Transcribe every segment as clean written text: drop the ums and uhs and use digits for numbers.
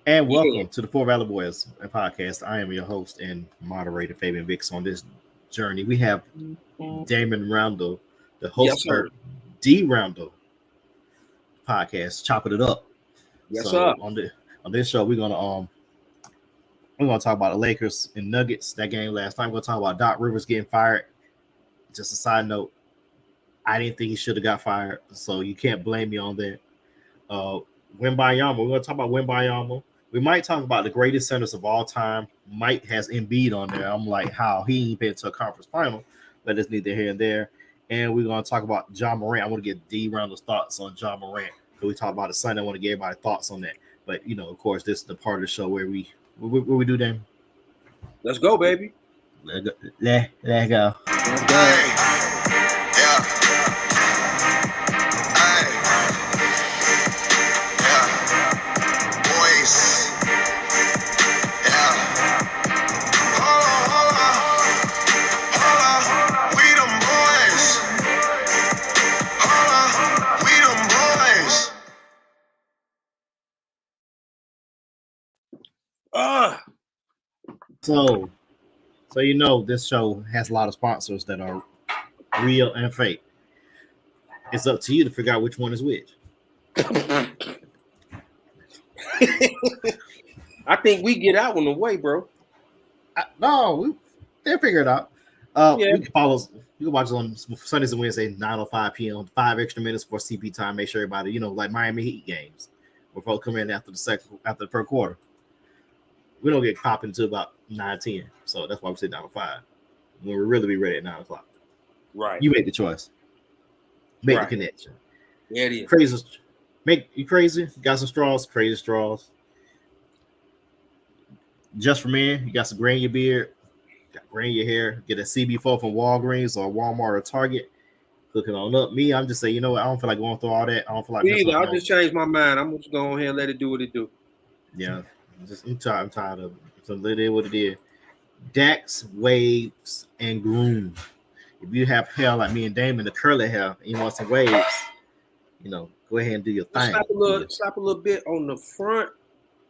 And Yeah. welcome to the Four Valley Boys podcast. I am your host and moderator, Fabian Vicks. On this journey, we have Damon Roundel, the Yes, host sir. of D Roundel podcast, chopping it up. Yes, sir. So on this show, we're gonna talk about the Lakers and Nuggets that game last night. We're gonna talk about Doc Rivers getting fired. Just a side note, I didn't think he should have got fired, so you can't blame me on that. Uh, Wembayama. We're going to talk about Wembayama. We might talk about the greatest centers of all time. Mike has Embiid on there. I'm like, how he ain't been to a conference final, but it's neither here and there. And we're going to talk about John Morant. I want to get D Round's thoughts on John Morant. So we talked about the Sunday. I want to get everybody thoughts on that. But of course, this is the part of the show where we do them. Let's go, baby. Let go. Let's go. So this show has a lot of sponsors that are real and fake. It's up to you to figure out which one is which. I think we get out on the way, bro. They'll figure it out. Yeah. We can follow. You can watch it on Sundays and Wednesdays, 9:05 p.m. 5 extra minutes for CP time. Make sure everybody, like Miami Heat games, where folks come in after the first quarter. We don't get popping until about 9:10, so that's why we sit down at 5. When we really be ready at 9 o'clock. Right. You make the choice. Make the connection. Yeah, it is. Crazy. Make you crazy. Got some straws. Crazy straws. Just for men, you got some gray in your beard, got gray in your hair. Get a CB4 from Walgreens or Walmart or Target. Hook it on up. Me, I'm just saying, I don't feel like going through all that. I don't feel like Either. I just changed my mind. I'm just going ahead and let it do what it do. Yeah, I'm tired of it. So it is what it is. Dax, waves, and groom. If you have hair like me and Damon, the curly hair, and you want some waves, go ahead and do your thing. Slap a little bit on the front,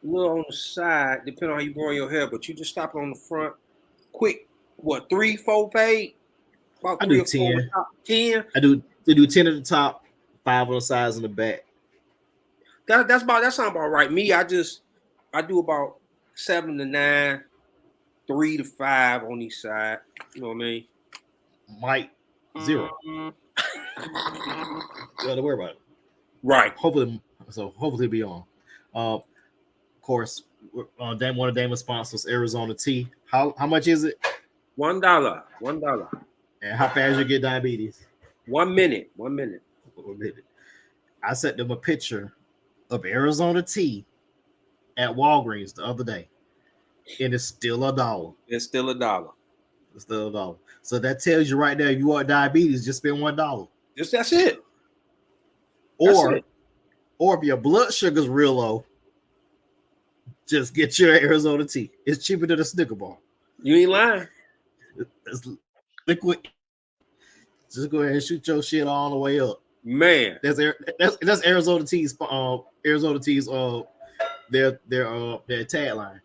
a little on the side, depending on how you growing your hair. But you just stop it on the front, quick. What 3, 4 fade? I do 10. 10. I do 10 at the top, 5 on the sides and the back. That sounds about right. Me, I do about 7 to 9, 3 to 5 on each side. You know what I mean? Mike, 0. You got to worry about it. Right. Hopefully it'll be on. Of course, one of Damon's sponsors, Arizona Tea. How much is it? $1. And how fast you get diabetes? 1 minute. 1 minute. I sent them a picture of Arizona Tea at Walgreens the other day, and it's still $1. It's still $1. It's still $1. So that tells you right there, if you want diabetes, just spend $1. That's it. Or if your blood sugar's real low, just get your Arizona Tea. It's cheaper than a Snicker bar. You ain't lying. It's liquid. Just go ahead and shoot your shit all the way up. Man, that's Arizona Tea's their tagline.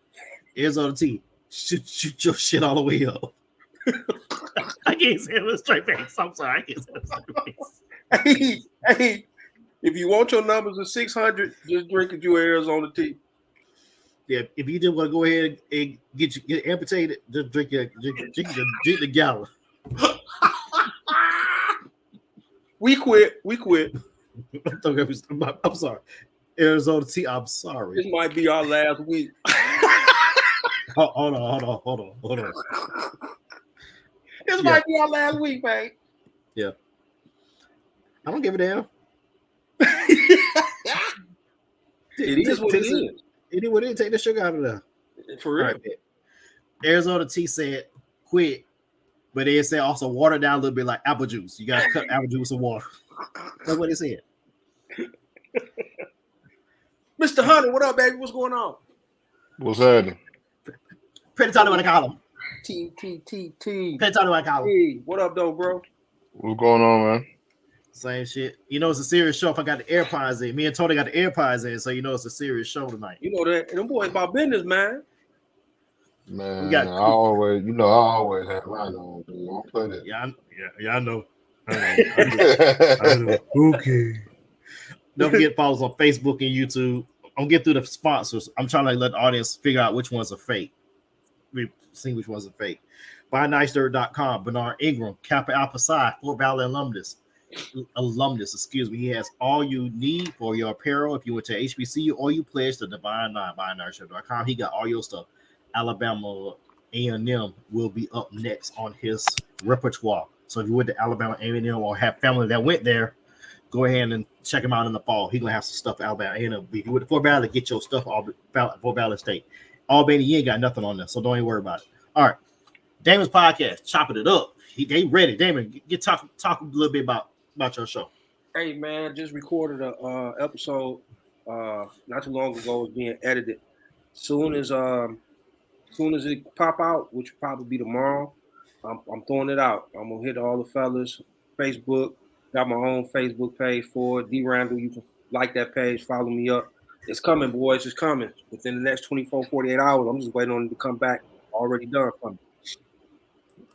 Arizona Tea, shoot your shit all the way up. I can't say it with a straight face. I'm sorry, I can't say it with a straight face. Hey, if you want your numbers of 600, just drink your Arizona Tea. Yeah, if you just want to go ahead and get amputated, just drink the gallon. We quit. I'm sorry. Arizona Tea, I'm sorry. This might be our last week. Hold on. This might be our last week, man. Yeah. I don't give a damn. It is what it is. It is what it is. Take the sugar out of there. For real. Right, Arizona Tea said quit, but they said also water down a little bit like apple juice. You got to cut apple juice and water. That's what they said. Mr. Hunter, what up, baby? What's going on? What's happening? Pretty Tony, what I call him. T. Pretty Tony, what I call him. Hey, what up, though, bro? What's going on, man? Same shit. You know it's a serious show if I got the AirPods in. Me and Tony got the AirPods in, so you know it's a serious show tonight. You know that them boys about business, man. Man, got- I always have mine on. Dude. I don't play that. Yeah, I know. I know. Okay. Don't forget to follow us on Facebook and YouTube. I'm getting through the sponsors. I'm trying to let the audience figure out which ones are fake. We see which ones are fake. BuyNiceDirt.com, Bernard Ingram, Kappa Alpha Psi, Fort Valley alumnus. Excuse me. He has all you need for your apparel. If you went to HBCU or you pledged to Divine Nine, BuyNiceDirt.com, he got all your stuff. Alabama A&M will be up next on his repertoire. So if you went to Alabama A&M or have family that went there, go ahead and check him out in the fall. He's gonna have some stuff at Alabama A&M. If you went to Fort Valley, get your stuff off Fort Valley State. Albany, you ain't got nothing on there, so don't even worry about it. All right, Damon's podcast, chopping it up. They ready. Damon, talk a little bit about your show. Hey man, just recorded a episode not too long ago. It's being edited. Soon as it pop out, which will probably be tomorrow, I'm throwing it out. I'm gonna hit all the fellas. Facebook, got my own Facebook page for D Randall. You can like that page, follow me up. It's coming, boys. It's coming within the next 24, 48 hours. I'm just waiting on it to come back. Already done for me.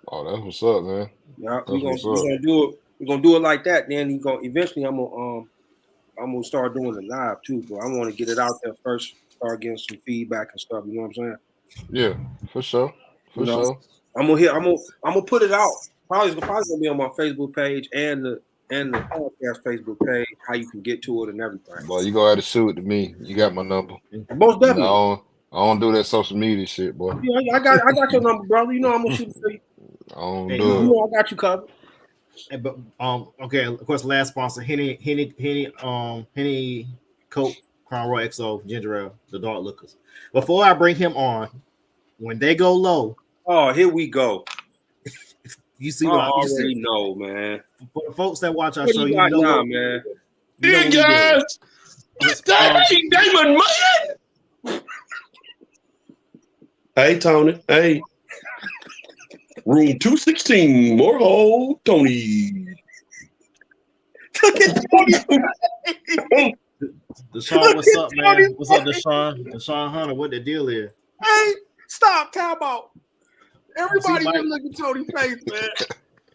Oh, that's what's up, man. Yeah, we're gonna do it. We're gonna do it like that. Then eventually I'm gonna start doing it live too, but I want to get it out there first. Start getting some feedback and stuff. You know what I'm saying? Yeah, for sure. For sure. I'm gonna put it out. Probably gonna be on my Facebook page and the podcast Facebook page. How you can get to it and everything. Boy, you gonna have to shoot it to me. You got my number. Most definitely. I don't do that social media shit, boy. Yeah, I got your number, brother. You know I'm gonna shoot it for you. I don't do You it. know I got you covered. Hey, but okay, of course, last sponsor, Henny Coke, Crown Royal XO, Ginger Ale, the Dark Lookers. Before I bring him on, when they go low, Oh, here we go. you see I what I already know, man. For the folks that watch our What show, you you got know now, what, man? you know what we do. guys, it's that hey, Damon, man. Hey, Tony. Hey. Room 216, more old Tony. Look at Tony. Deshaun, what's up, man? What's up, Deshaun? Deshaun Hunter, what the deal is? Hey, stop, time out. Everybody See, Mike- just look at Tony's face, man.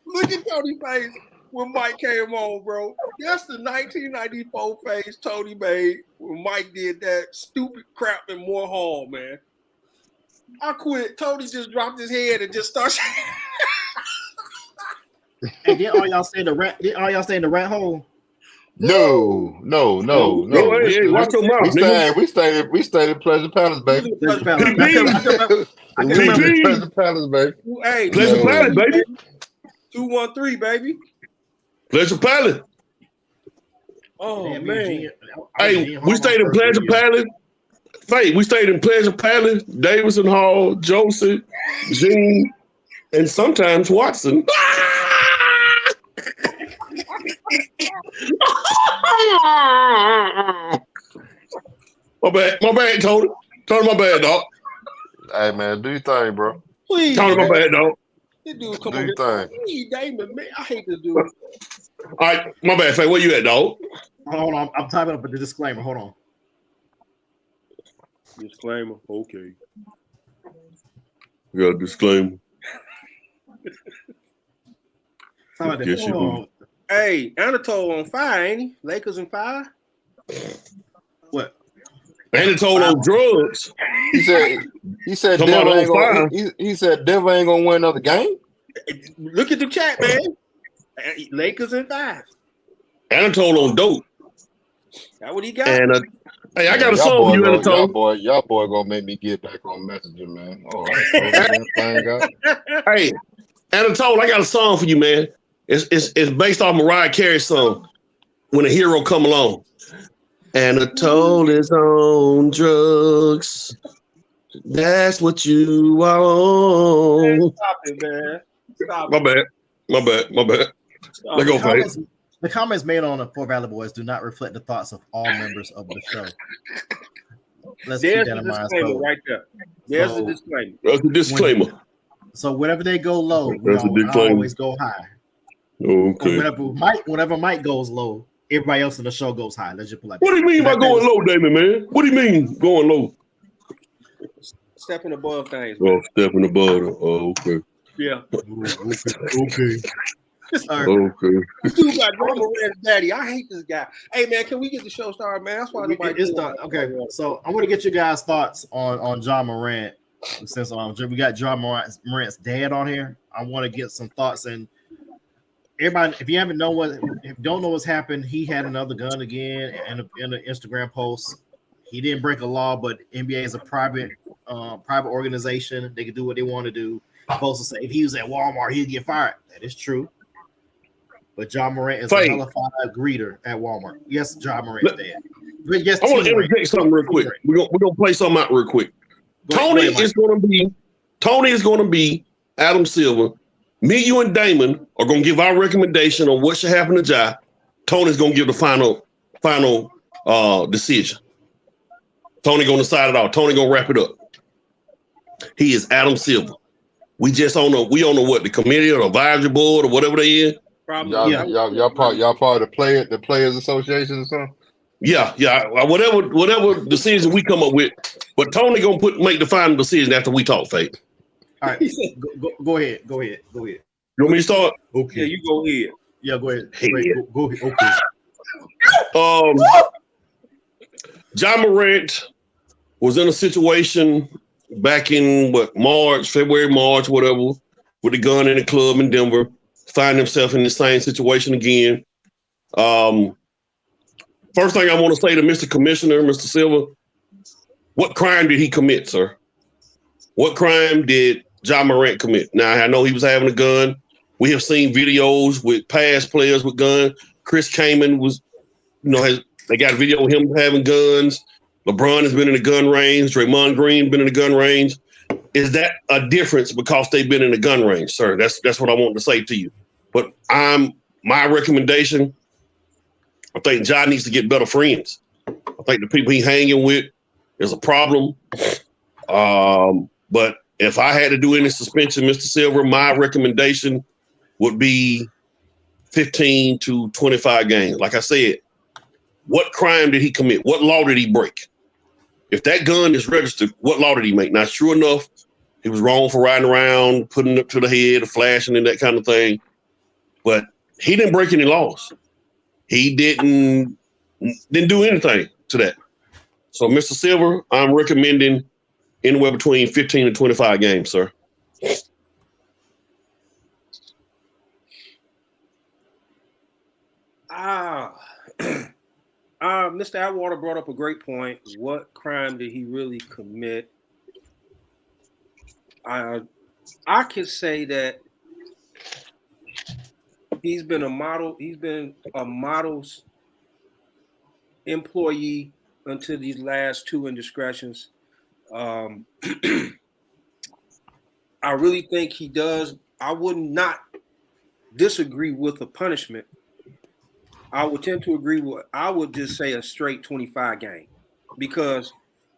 Look at Tony's face when Mike came on, bro. That's the 1994 face Tony made when Mike did that stupid crap in Moore Hall, man. I quit. Tony just dropped his head and just started. Hey, did all y'all stay in the rat? Did all y'all stay in the rat hole? No. Hey, watch your mouth, We stayed in Pleasant Palace, baby. Pleasant Palace. I can We remember. was in Pleasant Palace, baby. Hey, Pleasure No. Palace, baby. 213, baby. Pleasure Palace. Oh, Damn, man. Eugene- Hey, Eugene we Hall stayed in first Pleasure year. Palace. Faith, we stayed in Pleasure Palace, Davidson Hall, Joseph, Gene, and sometimes Watson. My bad, Tony. Tony, my bad, dog. Hey, man, do your thing, bro. Please. Tony, my man. bad, dog. This dude come Do on your here. thing. Hey, Damon, man. I hate this dude. All right, my bad, Faith. Where you at, dog? Hold on, I'm typing up a disclaimer. Hold on. Disclaimer. Okay. You got a disclaimer. How about that? Yes, you Hold on. Hey, Anatole on fire, ain't he? Lakers in fire. What? Anatole on drugs. He said Come Denver on, ain't fire. gonna. He said Denver ain't gonna win another game. Look at the chat, man. Lakers in fire. Anatole on dope. That what he got? And hey, I got a Y'all song for you, boy gonna- Anatole. Y'all boy gonna make me get back on Messenger, man. All right. Hey, Anatole, I got a song for you, man. It's based off Mariah Carey's song, When a Hero Come Along. Anatole is on drugs. That's what you are on. Stop it, man. Stop My it. bad. Stop Let it. go, Faith. The comments made on the Fort Valley Boys do not reflect the thoughts of all members of the show. Let's keep There's that the in mind. disclaimer So, right there. There's the So- disclaimer. That's a disclaimer. so whenever they go low, That's a disclaimer. always go high. Okay. Whenever Mike goes low, everybody else in the show goes high. Let's just put like What do you mean by going low, Damon, man? What do you mean going low? Stepping above things. Oh, stepping above it. Oh, okay. Yeah. Okay. Okay. This dude got drama with his daddy. I hate this guy. Hey man, can we get the show started, man? That's why nobody. It's done. Okay, so I want to get you guys' thoughts on John Morant. Since we got John Morant's dad on here, I want to get some thoughts. And everybody, if you don't know what's happened, he had another gun again in an Instagram post. He didn't break a law, but NBA is a private organization. They can do what they want to do. Supposed to say if he was at Walmart, he'd get fired. That is true. But John Morant is a hellified greeter at Walmart. Yes, John Morant's dad. But yes, I want to interject something real quick. We're gonna play something out real quick. Tony is going to be Adam Silver. Me, you, and Damon are going to give our recommendation on what should happen to Ja. Tony's going to give the final decision. Tony going to decide it all. Tony going to wrap it up. He is Adam Silver. We just don't know. We don't know what the committee or the advisory board or whatever they is. Y'all part of the players association or something. Yeah. Whatever decision we come up with, but Tony gonna make the final decision after we talk, Faith. All right, go ahead. You want me to start? Okay, yeah, you go ahead. Yeah, go ahead. Hey, go ahead. Okay. John Morant was in a situation back in February, March, whatever, with a gun in a club in Denver. Find himself in the same situation again. First thing I want to say to Mr. Commissioner, Mr. Silver, what crime did he commit, sir? What crime did John Morant commit? Now, I know he was having a gun. We have seen videos with past players with guns. Chris Kaman was, they got a video of him having guns. LeBron has been in a gun range. Draymond Green been in a gun range. Is that a difference because they've been in a gun range, sir? That's what I want to say to you. But my recommendation, I think John needs to get better friends. I think the people he's hanging with is a problem. But if I had to do any suspension, Mr. Silver, my recommendation would be 15 to 25 games. Like I said, what crime did he commit? What law did he break? If that gun is registered, what law did he make? Now, sure enough, he was wrong for riding around, putting it up to the head, flashing and that kind of thing. But he didn't break any laws. He didn't do anything to that. So, Mr. Silver, I'm recommending anywhere between 15 and 25 games, sir. Mr. Atwater brought up a great point. What crime did he really commit? I could say that he's been a model. He's been a model's employee until these last two indiscretions. I really think he does. I would not disagree with the punishment. I would tend to agree with, I would just say a straight 25 game, because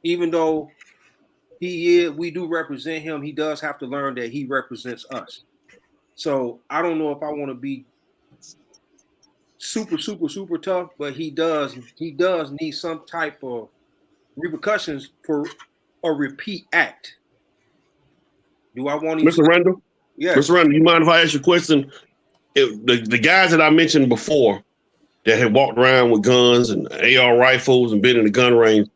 even though we do represent him, he does have to learn that he represents us. So I don't know if I want to be super tough, but he does need some type of repercussions for a repeat act. Do I want to? Mr. Randall? Yeah. Mr. Randall, you mind if I ask you a question? The guys that I mentioned before that had walked around with guns and AR rifles and been in the gun range,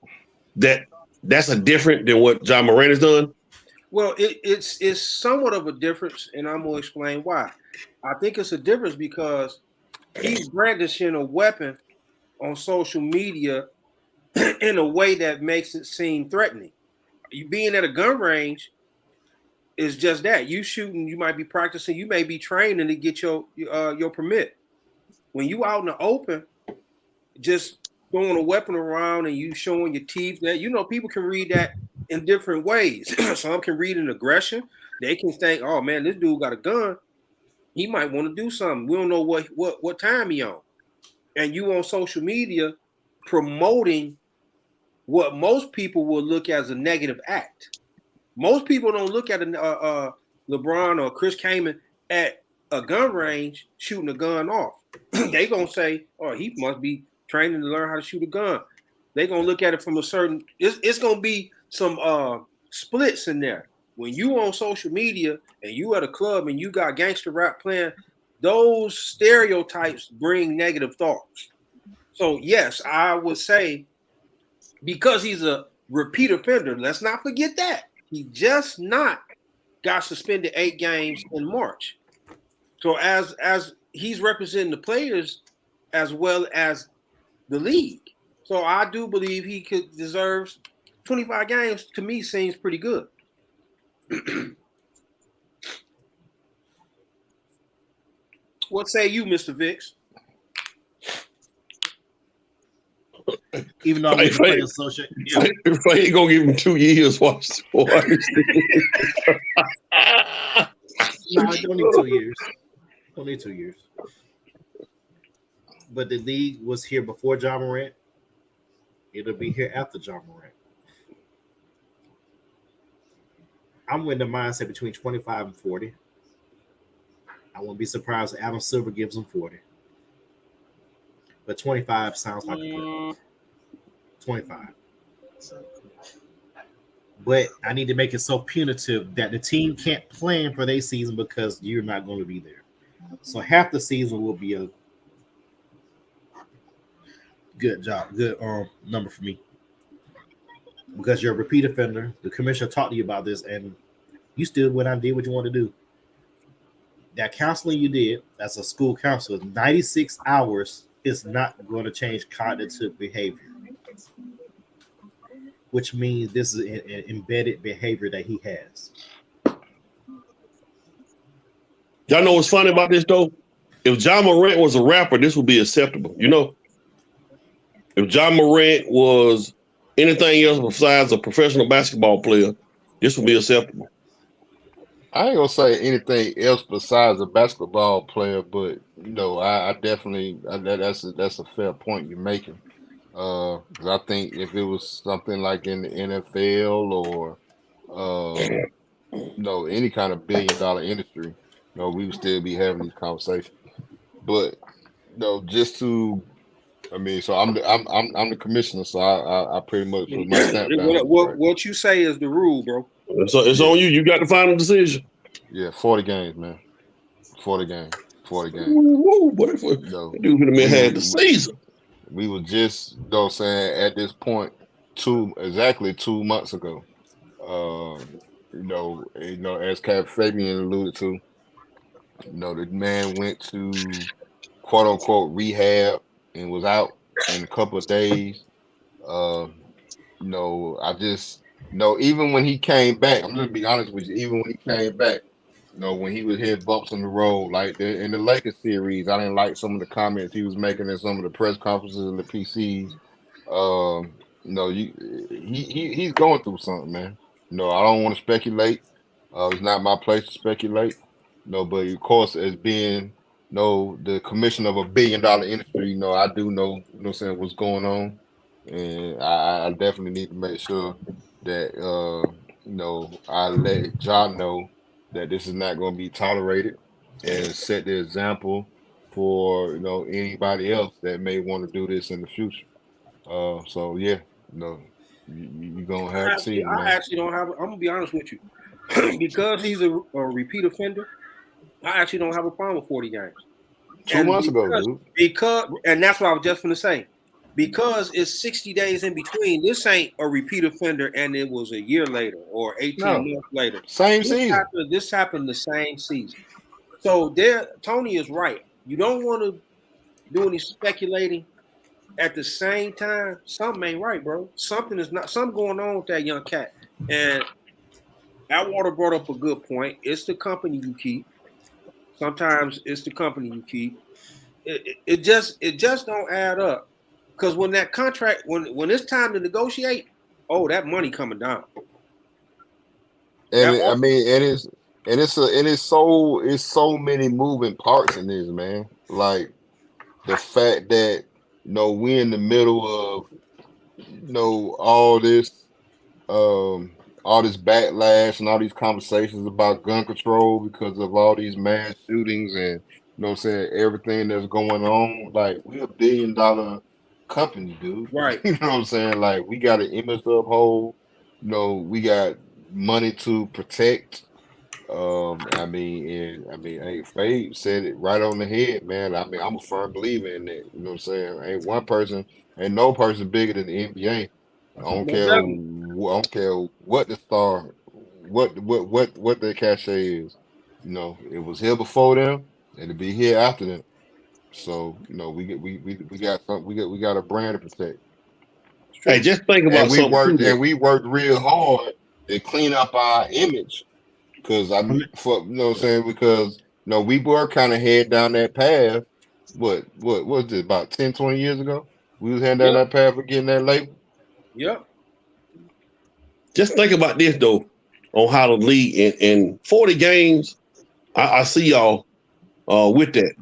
that's a different than what John Morant has done? Well, it's somewhat of a difference, and I'm going to explain why. I think it's a difference because he's brandishing a weapon on social media in a way that makes it seem threatening. You being at a gun range is just that. You shooting, you might be practicing, you may be training to get your permit. When you out in the open, just throwing a weapon around and you showing your teeth, that people can read that in different ways. Some can read an aggression. They can think, oh man, this dude got a gun. He might want to do something. We don't know what time he on. And you on social media promoting what most people will look as a negative act. Most people don't look at LeBron or Chris Kaman at a gun range shooting a gun off. They gonna say, "Oh, he must be training to learn how to shoot a gun." They gonna look at it from a certain. It's gonna be some splits in there. When you on social media and you at a club and you got gangster rap playing, those stereotypes bring negative thoughts. So yes, I would say because he's a repeat offender. Let's not forget that he just not got suspended 8 games in March. So as he's representing the players as well as the league. So I do believe he could deserves 25 games. To me, seems pretty good. What say you, Mr. Vicks? Even though I'm with the Players Association, If I ain't gonna give him 2 years, watch. no, don't need 2 years. Don't need 2 years. But the league was here before John Morant. It'll be here after John Morant. I'm in the mindset between 25 and 40. I won't be surprised if Adam Silver gives him 40. But 25 sounds like a good 25. But I need to make it so punitive that the team can't plan for their season because you're not going to be there. So half the season will be a good number for me. Because you're a repeat offender. The commissioner talked to you about this, and you still went out and did what you want to do. That counseling you did as a school counselor, 96 hours is not going to change cognitive behavior, which means this is an embedded behavior that he has. Y'all know what's funny about this, though? If John Morant was a rapper, this would be acceptable. You know? If John Morant was anything else besides a professional basketball player, this would be acceptable. I ain't gonna say anything else besides a basketball player, but you know, I definitely that's a fair point you're making. 'Cause I think if it was something like in the NFL or you know, any kind of billion-dollar industry, you know, we would still be having these conversations. But you know, just to, I mean, so I'm the commissioner, so I pretty much put my stamp down. What you say is the rule, bro. So it's on you. You got the final decision. Yeah, 40 games, man. 40 games. 40 games. Woo, boy, No, dude would have had the season. we were just, you know, saying at this point, exactly 2 months ago. You know, as Cap Fabian alluded to, you know, the man went to quote unquote rehab and was out in a couple of days. You know, I just, you know, even when he came back, I'm just be honest with you, even when he came back, you know, when he was hitting bumps on the road, like in the Lakers series, I didn't like some of the comments he was making in some of the press conferences and the PCs. You know, he's going through something, man. You know, I don't want to speculate. It's not my place to speculate. No, but of course, as being, you know, the commissioner of $1 billion industry, you know, I do know, you know what I'm saying, what's going on. And I definitely need to make sure that, you know, I let John know that this is not going to be tolerated and set the example for, you know, anybody else that may want to do this in the future. So, yeah, you know, you're going to have to see it, man. I actually don't have, I'm going to be honest with you. Because he's a repeat offender, I actually don't have a problem with 40 games. 2 months ago, dude. And that's what I was just going to say. Because it's 60 days in between, this ain't a repeat offender and it was a year later or 18 months later. Same season. This happened the same season. So Tony is right. You don't want to do any speculating. At the same time, something ain't right, bro. Something going on with that young cat. And Atwater brought up a good point. It's the company you keep. Sometimes it's the company you keep. It just don't add up. Because when that contract, when it's time to negotiate, that money coming down. And I mean, it's so many moving parts in this, man. Like the fact that, you know, we're in the middle of, you know, all this all this backlash and all these conversations about gun control because of all these mass shootings and you know what I'm saying, everything that's going on. Like we're $1 billion company, dude. Right. You know what I'm saying? Like we got an image to uphold, you know, we got money to protect. Hey, Fade said it right on the head, man. I mean, I'm a firm believer in that. You know what I'm saying? Ain't no person bigger than the NBA. I don't care what the star, what their cachet is. You know, it was here before them, and it'll be here after them. So, you know, we got a brand to protect. Hey, just think about and we worked real hard to clean up our image. Because you know what I'm saying? Because we were kind of head down that path. What was it, about 10, 20 years ago? We was heading down that path of getting that label. Yep. Just think about this though, on how the league in 40 games, I see y'all with that.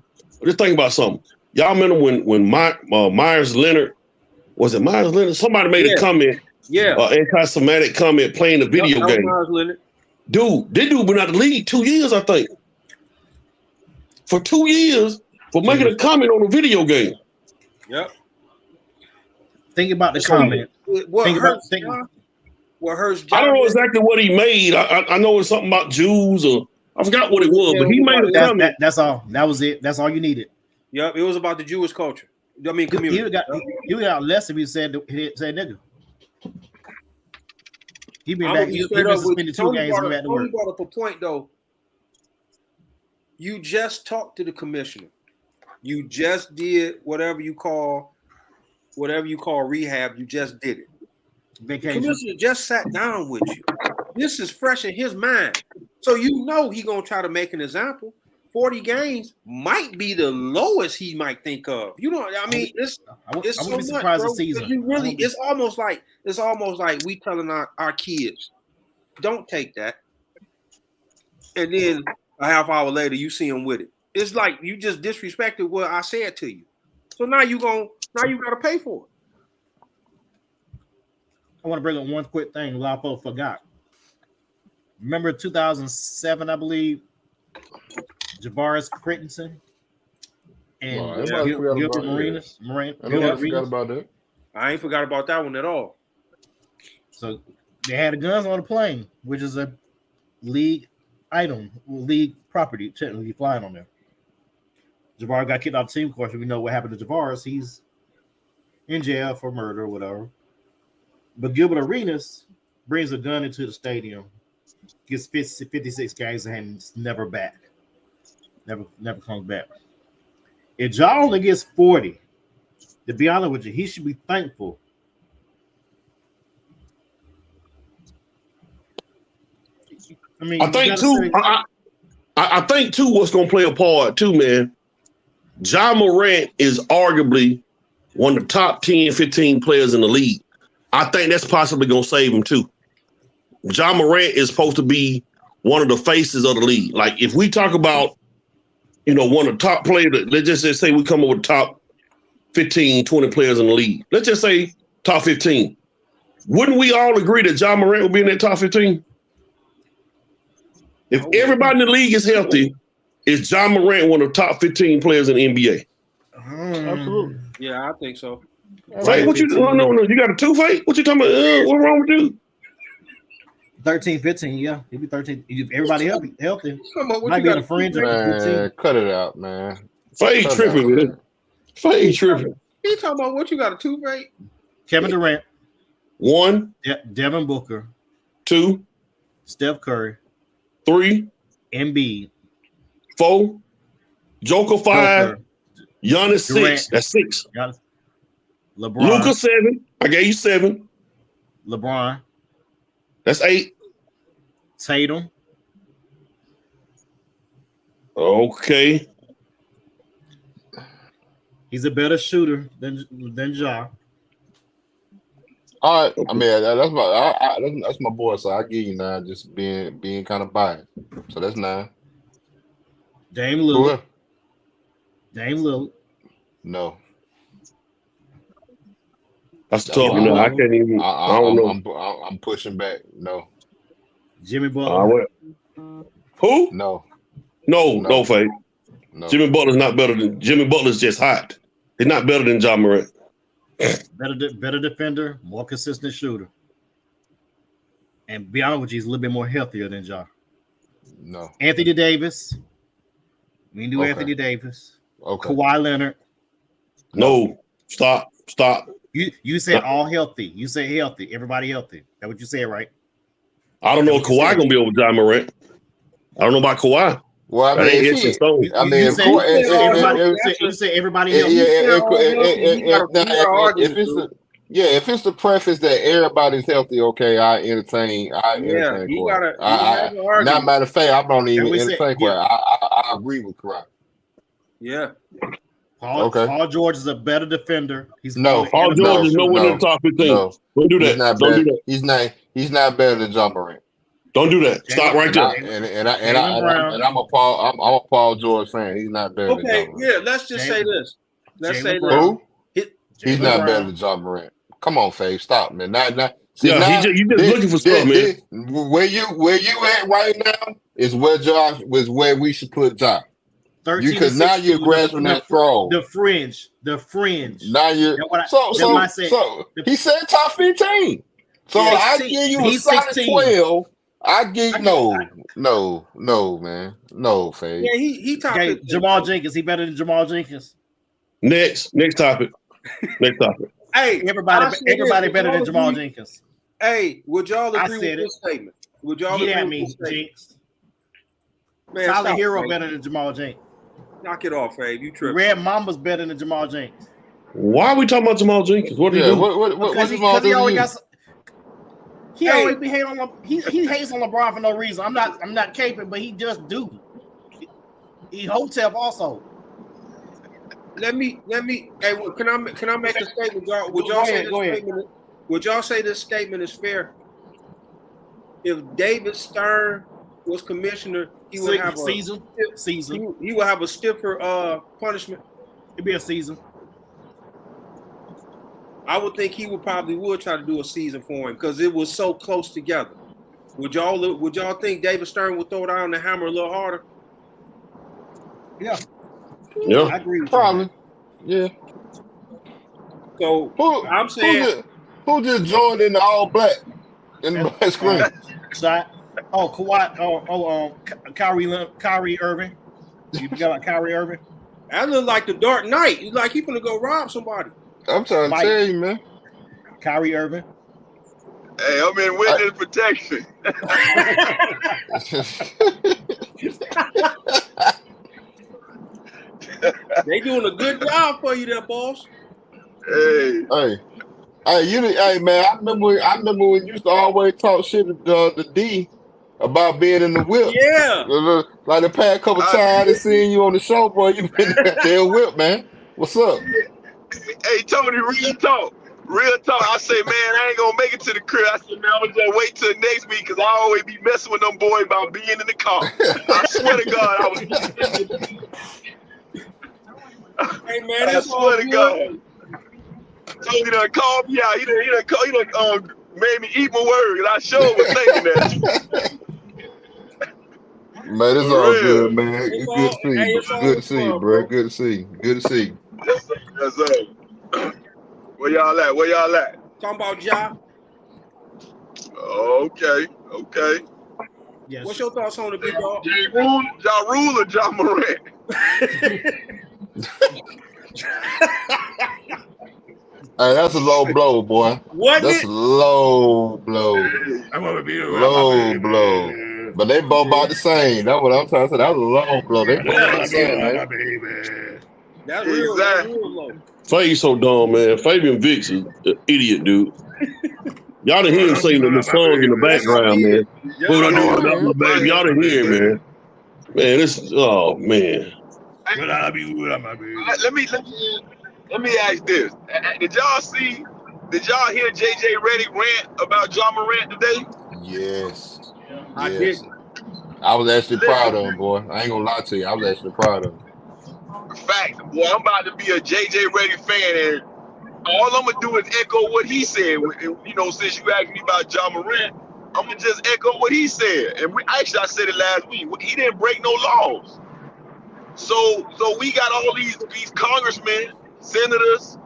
Just think about something. Y'all remember when Myers Leonard, was it Myers Leonard? Somebody made a comment, anti-Semitic comment playing the video game. Myers Leonard. Dude, this dude been out of the league 2 years, I think. For 2 years, for making a comment on a video game. Yep. Think about the comment. What hurts John? I don't know exactly what he made. I know it's something about Jews, or I forgot what it was, but he made a comment. That's all. That was it. That's all you needed. Yep, it was about the Jewish culture. I mean, community. You got less if you said nigga. He been back. He been suspended 2 games. Tony brought up a point though. You just talked to the commissioner. You just did whatever you call rehab. You just did it. Vacation. The commissioner just sat down with you. This is fresh in his mind, so you know he gonna try to make an example. 40 games might be the lowest he might think of. You know, I mean, it's so much, bro. You really, it's almost like we telling our kids, don't take that. And then a half hour later, you see them with it. It's like you just disrespected what I said to you. So now you gotta pay for it. I want to bring up one quick thing. A lot of folks forgot. Remember 2007, I believe. Javaris Crittenson and Gilbert Arenas. I forgot about that. I ain't forgot about that one at all. So they had the guns on the plane, which is a league item, league property, technically flying on there. Javaris got kicked off the team. Of course, we know what happened to Javaris. He's in jail for murder or whatever. But Gilbert Arenas brings a gun into the stadium, gets 56 games and it's never back. Never comes back. If Ja only gets 40, to be honest with you, he should be thankful. I mean, I think too what's gonna play a part too, man. Ja Morant is arguably one of the top 10, 15 players in the league. I think that's possibly gonna save him too. Ja Morant is supposed to be one of the faces of the league. Like if we talk about, one of the top players, let's just say we come up with top 15, 20 players in the league. Let's just say top 15. Wouldn't we all agree that Ja Morant would be in that top 15? If everybody in the league is healthy, is Ja Morant one of the top 15 players in the NBA? Absolutely. Yeah, I think so. Fake, what you doing? No, you got a 2 fake? What you talking about? What's wrong with you? 13, 15, yeah. He'd be 13. If everybody healthy. Might be on the fringe of 15. Cut it out, man. Fade tripping, man. Fade tripping. He talking about what you got a 2 fake? Kevin Durant. 1. Devin Booker. 2. Steph Curry. 3. Embiid. 4. Joker 5. Giannis 6. That's 6. Giannis. LeBron. Luka 7. I gave you 7. LeBron. That's 8. Tatum. Okay. He's a better shooter than Ja. All right. I mean, that's my boy. So I give you 9, just being kind of biased. So that's 9. Dame Lillard. No. That's tough. I can't even. I don't know. I'm pushing back. No. Jimmy Butler. Who? No. No, Faye. No. Jimmy Butler's just hot. He's not better than John Morant. Better defender, more consistent shooter. And be honest with you, he's a little bit more healthier than Ja. No. Anthony Davis. We can do Okay. Anthony Davis. Okay. Kawhi Leonard. No. Stop. You said all healthy. You said healthy. Everybody healthy. That's what you said, right? I don't know if Kawhi gonna be over John Morant. I don't know about Kawhi. Well, I That mean, ain't if it's in he, stone. I mean, you of said course, you said everybody healthy. if it's the preface that everybody's healthy, okay, I entertain. Yeah, he Kawhi. gotta. Not matter of fact, I don't even And we said- entertain Kawhi. I agree with Kawhi. Yeah. Okay. Paul George is a better defender. He's No. Paul George is nowhere in the top 15. No, Don't do he's that. not Don't better. do that. He's not better than John Morant. Don't do that. Stop right there. I'm a Paul George fan. He's not better than Okay. John Morant. Yeah. Let's just say this. Let's Jaylen say Brown. this. Who? He's not better than John Morant. Come on, Faye. Stop, man. You just looking for stuff, man. Where you at right now is where we should put John. Because now you're grasping that straw. The fringe. Now you're so he said top 15. So Yeah, I give you a he's solid 16. 12. I give you no, man. No, Faye. Yeah, he top Okay, 15. Jamal Jenkins. He better than Jamal Jenkins. Next topic. Hey, Everybody better than Jamal Jenkins. Hey, would y'all I agree with said this statement? Would y'all Yeah, agree me, with this statement? Jinx. Man, Tyler stop, Hero Fabe. better than Jamal Jenkins. Knock it off, Fabe. You tripping. Red Mamba's better than Jamal Jenkins. Why are we talking about Jamal Jenkins? What did he do? What's Jamal he do always to you? got. He always be hating on. He hates on LeBron for no reason. I'm not caping, but he just do. He Hotep also. Let me. Hey, can I make a statement, y'all? Would y'all say this statement? Would y'all say this statement is fair? If David Stern was commissioner, he would have season. He would have a stiffer punishment. It'd be a season. I would think he would try to do a season for him because it was so close together. Would y'all think David Stern would throw down the hammer a little harder? Yeah. Yeah. I agree with Probably. you. Yeah. So I'm saying who just joined in the all black in the black screen? Shot. Oh, Kawhi. Kyrie Irving. You got like Kyrie Irving? that look like the Dark Knight. You like he gonna go rob somebody. I'm trying to tell you, man. Kyrie Irving. Hey, I'm in witness protection. They doing a good job for you there, boss. Hey, Hey, man. I remember when you used to always talk shit to D about being in the whip. Yeah. Like the past couple times I done seen you on the show, boy. You been in that damn whip, man. What's up? hey, Tony, real talk. I say, man, I ain't gonna make it to the crib. I said, man, I'm gonna just wait till next week because I always be messing with them boys about being in the car. I swear to God, I was. Hey man, I swear to God. Tony done called me out. He done made me eat my words. I sure was thinking that. Man, it's For all real. good, man. It's It's all- good to see hey, you. it's all Good to see you, fun, bro. bro. Good to see you. Good to see you. Yes, sir. Where y'all at? Talking about Ja. Okay. Yes. What's your thoughts on the big dog? Ja Rule or Ja Morant? Hey, that's a low blow, boy. Wasn't That's it? a low blow. Low blow. But they both about the same. That's what I'm trying to say. That was a low blow. They both about the same, man. That's real. That's real low. Faye's so dumb, man. Fabian Vicks is an idiot, dude. Y'all done hear him sing the song in the background, man. What I do about my baby. Y'all done hear him, man. Man, man. Let me ask this. Did y'all hear JJ Redick rant about Ja Morant today? Yes. I Yes. didn't. I was actually proud of him, boy. I ain't gonna lie to you. I was actually proud of him. Fact, boy, I'm about to be a JJ Redick fan, and all I'm gonna do is echo what he said. You know, since you asked me about Ja Morant, I'm gonna just echo what he said. And I said it last week. He didn't break no laws. So we got all these congressmen, senators,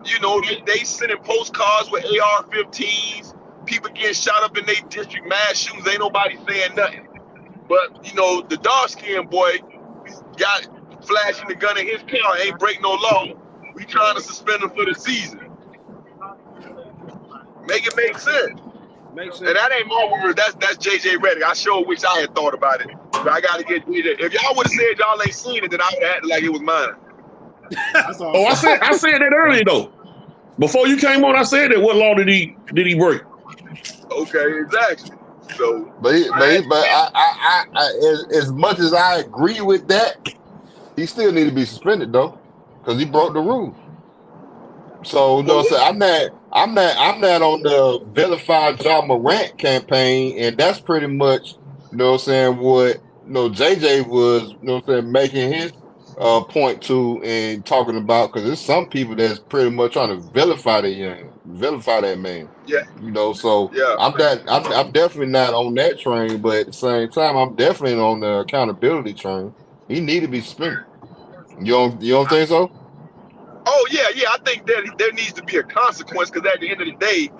you know, they sending postcards with AR-15s. People getting shot up in their district, mass shootings. Ain't nobody saying nothing. But you know, the dark-skinned boy got flashing the gun in his car, ain't break no law. We trying to suspend him for the season. Make it make sense. Makes sense. And that ain't my word. That's JJ Redick. I sure wish I had thought about it. But I gotta get JJ. If y'all would have said y'all ain't seen it, then I would have acted like it was mine. Oh, I said that earlier though. Before you came on, I said that. What law did he break? Okay, exactly. So, But I as much as I agree with that, he still need to be suspended though, because he broke the rule. So you know what I'm saying? I'm not on the vilify Ja Morant campaign, and that's pretty much, you know what I'm saying, what JJ was, you know what I'm saying, making his point to and talking about, because there's some people that's pretty much trying to vilify that man. yeah. You know, so Yeah. I'm definitely not on that train, but at the same time, I'm definitely on the accountability train. He need to be suspended. You don't think so? Oh yeah. I think that there needs to be a consequence, because at the end of the day,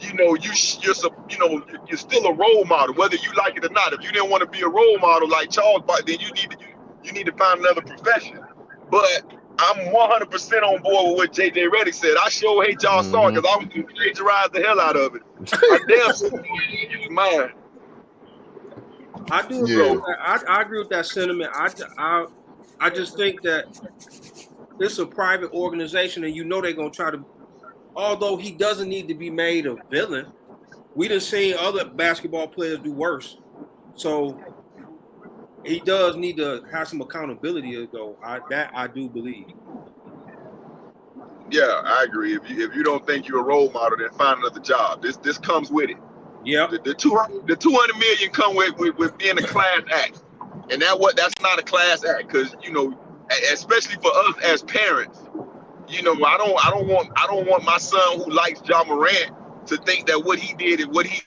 you know, you're still a role model, whether you like it or not. If you didn't want to be a role model like Charles, then you need to find another profession. But I'm 100% on board with what JJ Redick said. I sure hate y'all saw it, because I was going to plagiarize the hell out of it. I damn sure it's mine. I do agree. Yeah. With that. I agree with that sentiment. I just think that it's a private organization, and you know they're gonna try to. Although he doesn't need to be made a villain, we done seen other basketball players do worse. So he does need to have some accountability, though. I do believe. Yeah, I agree. If you don't think you're a role model, then find another job. This comes with it. Yeah. The 200 million come with being a class act, and that's not a class act, because you know, especially for us as parents, you know, I don't want my son who likes Ja Morant to think that what he did and what he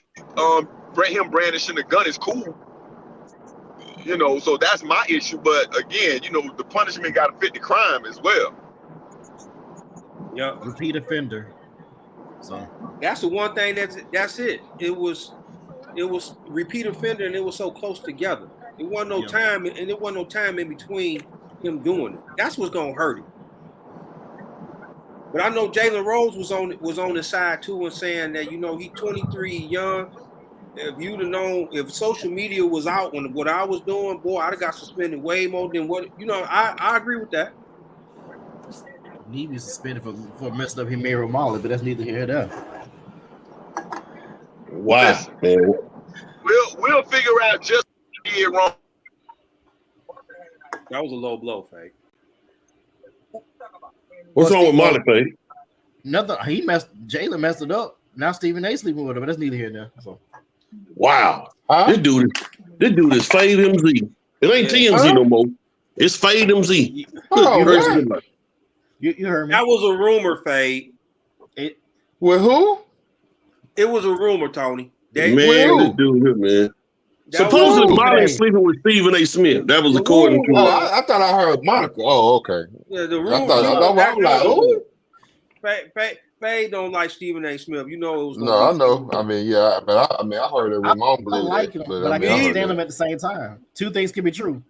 him brandishing the gun is cool. You know, so that's my issue. But again, you know, the punishment got to fit the crime as well. Yeah. Repeat offender. So That's the one thing that's it. It was repeat offender, and it was so close together. It wasn't no time, and there wasn't no time in between him doing it. That's what's gonna hurt it. But I know Jalen Rose was on the side too, and saying that, you know, he 23, young. If you'd have known, if social media was out when what I was doing, boy, I'd have got suspended way more than what, you know. I agree with that. he was suspended for messing up him Mary Molly, but that's neither here nor there. Wow, man. We'll figure out just what he did wrong. That was a low blow, Fake. What's wrong with Molly, Fake? Nothing. Jalen messed it up. Now Stephen A. sleeping with her, but that's neither here nor there. So. Wow. This dude is Fade MZ. It ain't TMZ no more. It's Fade MZ. You heard me. That was a rumor, Fade. With who? It was a rumor, Tony. Man, this dude here, man. Supposedly Molly is sleeping with Stephen A. Smith. That was according to. I thought I heard Monica. Oh, okay. Yeah, the rumor. I was like, Fade don't like Stephen A. Smith. You know it was. No, I know. I mean, yeah, but I heard it. Ramon I like him, but I can't stand him at the same time. Two things can be true.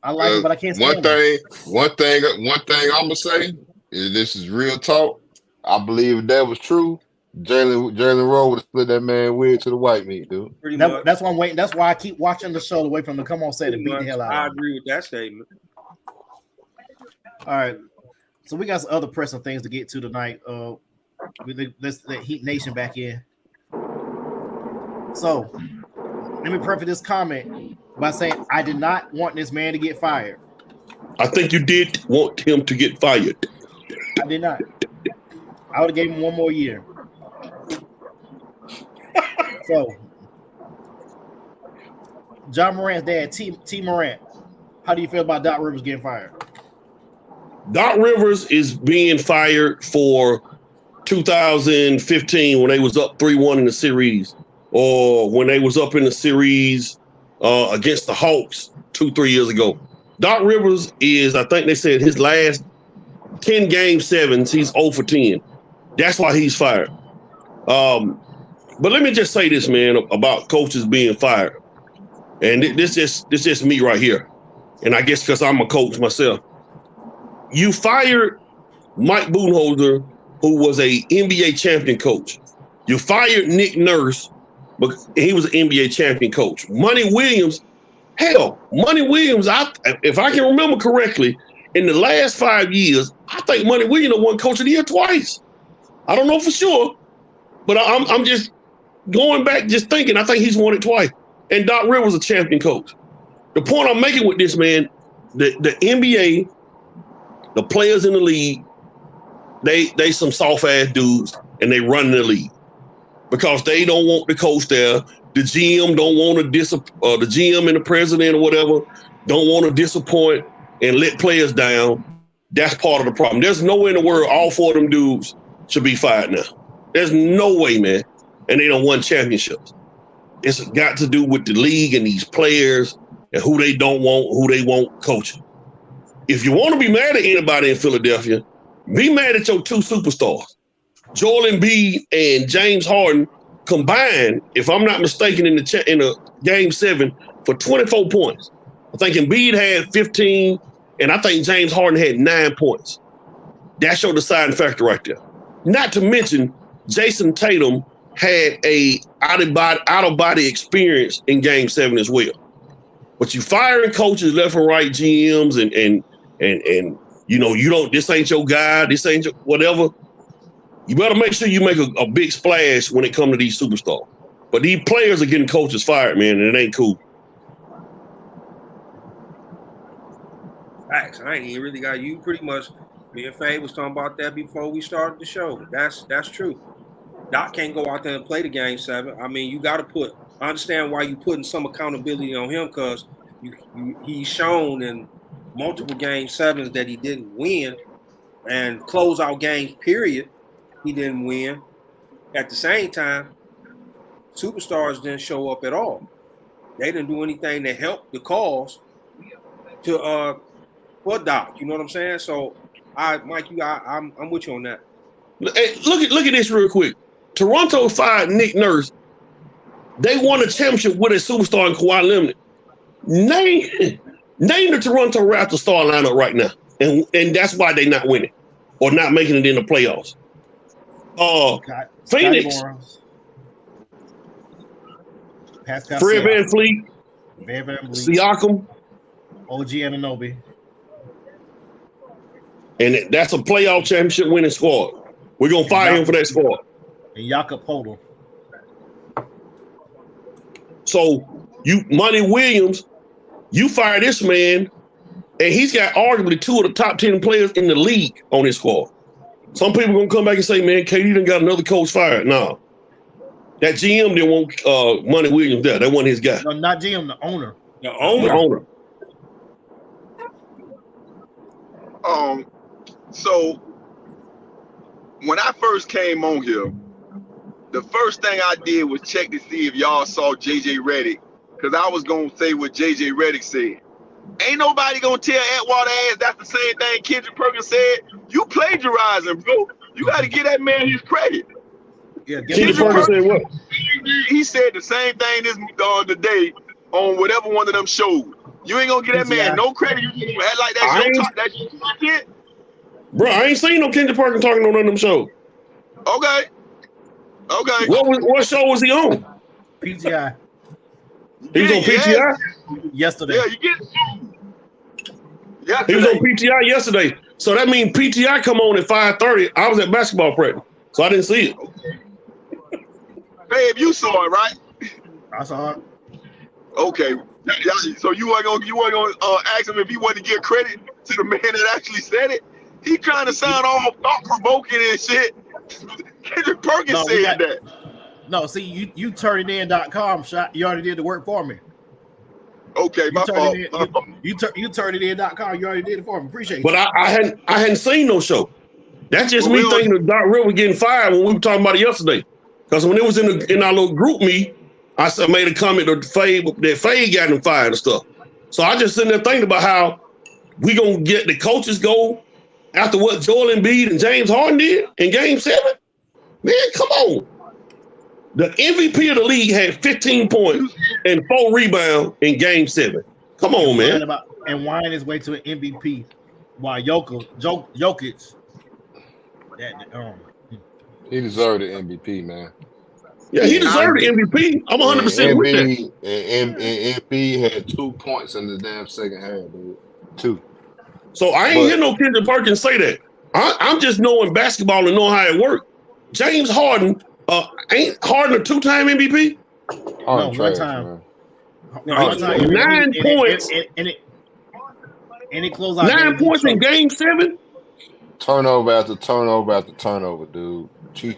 I like him, but I can't stand him. One thing I'm gonna say is, this is real talk. I believe if that was true, Jalen Rose would have split that man wig to the white meat, dude. That's why I'm waiting. That's why I keep watching the show to wait for him to come on set and beat the hell out of him. I agree with that statement. All right. So we got some other pressing things to get to tonight. Let's let Heat Nation back in. So let me preface this comment by saying I did not want this man to get fired. I think you did want him to get fired. I did not. I would have gave him one more year. So Ja Morant's dad, T. Morant, how do you feel about Doc Rivers getting fired? Doc Rivers is being fired for 2015 when they was up 3-1 in the series, or when they was up in the series against the Hawks 2-3 years ago. Doc Rivers is, I think they said his last 10 game sevens, he's 0 for 10. That's why he's fired. But let me just say this, man, about coaches being fired. And this just me right here. And I guess because I'm a coach myself. You fired Mike Budenholzer, who was a NBA champion coach. You fired Nick Nurse, but he was an NBA champion coach. Monty Williams, if I can remember correctly, in the last 5 years, I think Monty Williams won Coach of the Year twice. I don't know for sure, but I'm just going back, just thinking, I think he's won it twice. And Doc Rivers was a champion coach. The point I'm making with this, man, the NBA, the players in the league, they some soft-ass dudes, and they run the league because they don't want the coach there. The GM don't want to the GM and the president or whatever don't want to disappoint and let players down. That's part of the problem. There's no way in the world all four of them dudes should be fired now. There's no way, man. And they don't won championships. It's got to do with the league and these players and who they don't want, who they want coaching. If you want to be mad at anybody in Philadelphia, be mad at your two superstars. Joel Embiid and James Harden combined, if I'm not mistaken, in the game 7 for 24 points. I think Embiid had 15, and I think James Harden had 9 points. That's your deciding factor right there. Not to mention, Jason Tatum had a out-of-body experience in game 7 as well. But you firing coaches left and right, GMs, and you know, this ain't your guy, this ain't your whatever. You better make sure you make a big splash when it comes to these superstars. But these players are getting coaches fired, man, and it ain't cool. Facts. I ain't even really got you. Pretty much, me and Faye was talking about that before we started the show. That's true. Doc can't go out there and play the game 7. I mean, you got to I understand why you putting some accountability on him, because he's shown in multiple game 7s that he didn't win, and closeout games, period, he didn't win. At the same time, superstars didn't show up at all. They didn't do anything to help the cause for Doc. You know what I'm saying? So, Mike, I'm with you on that. Hey, look at this real quick. Toronto fired Nick Nurse. They won a championship with a superstar in Kawhi Leonard. Name the Toronto Raptors star lineup right now, and that's why they're not winning or not making it in the playoffs. Phoenix, Fred VanVleet, Siakam, OG Anunoby, and that's a playoff championship winning squad. We're gonna fire him for that squad. And Jakob Poeltl. So Monty Williams, you fire this man, and he's got arguably 2 of the top 10 players in the league on his squad. Some people gonna come back and say, man, KD done got another coach fired. No. That GM didn't want Monty Williams there. That wasn't his guy. No, not GM, the owner. The owner. So when I first came on here, the first thing I did was check to see if y'all saw JJ Redick, because I was gonna say what JJ Redick said. Ain't nobody gonna tell Atwater ass that's the same thing Kendrick Perkins said. You plagiarizing, bro. You got to give that man his credit. Yeah, Kendrick Perkins said what? He said the same thing this today on whatever one of them shows. You ain't gonna give that man no credit. You act like that's your content. Bro, I ain't seen no Kendrick Perkins talking on none of them shows. Okay. What show was he on? PTI. He was on PTI? Yesterday. Yeah, you get it. He was on PTI yesterday. So that means PTI come on at 5:30. I was at basketball practice, so I didn't see it. Babe, you saw it, right? I saw it. Okay. So you weren't gonna ask him if he wanted to give credit to the man that actually said it? He trying to sound all thought-provoking and shit. Kendrick Perkins said that. No, see, you turnedin.com shot. You already did the work for me. Okay, my fault. You turnedin.com. You already did it for me. Appreciate it. But I hadn't seen no show. That's just For me real. thinking of Doc Rivers getting fired when we were talking about it yesterday. Because when it was in our little group meet, I made a comment that Fade got him fired and stuff. So I just sitting there thinking about how we gonna get the coaches go after what Joel Embiid and James Harden did in Game 7. Man, come on. The MVP of the league had 15 points and 4 rebounds in Game 7. Come on, man. And whining his way to an MVP while Jokic. He deserved the MVP, man. Yeah, he deserved the MVP. I'm 100% with that. And Embiid had 2 points in the damn second half, dude. 2. So I ain't hear no Kendrick Perkins say that. I'm just knowing basketball and knowing how it works. James Harden, ain't Harden a 2-time MVP? Oh, No, trash, one time. man. No, 9 points. And it closed out 9 points in Game 7. Turnover after turnover after turnover, dude.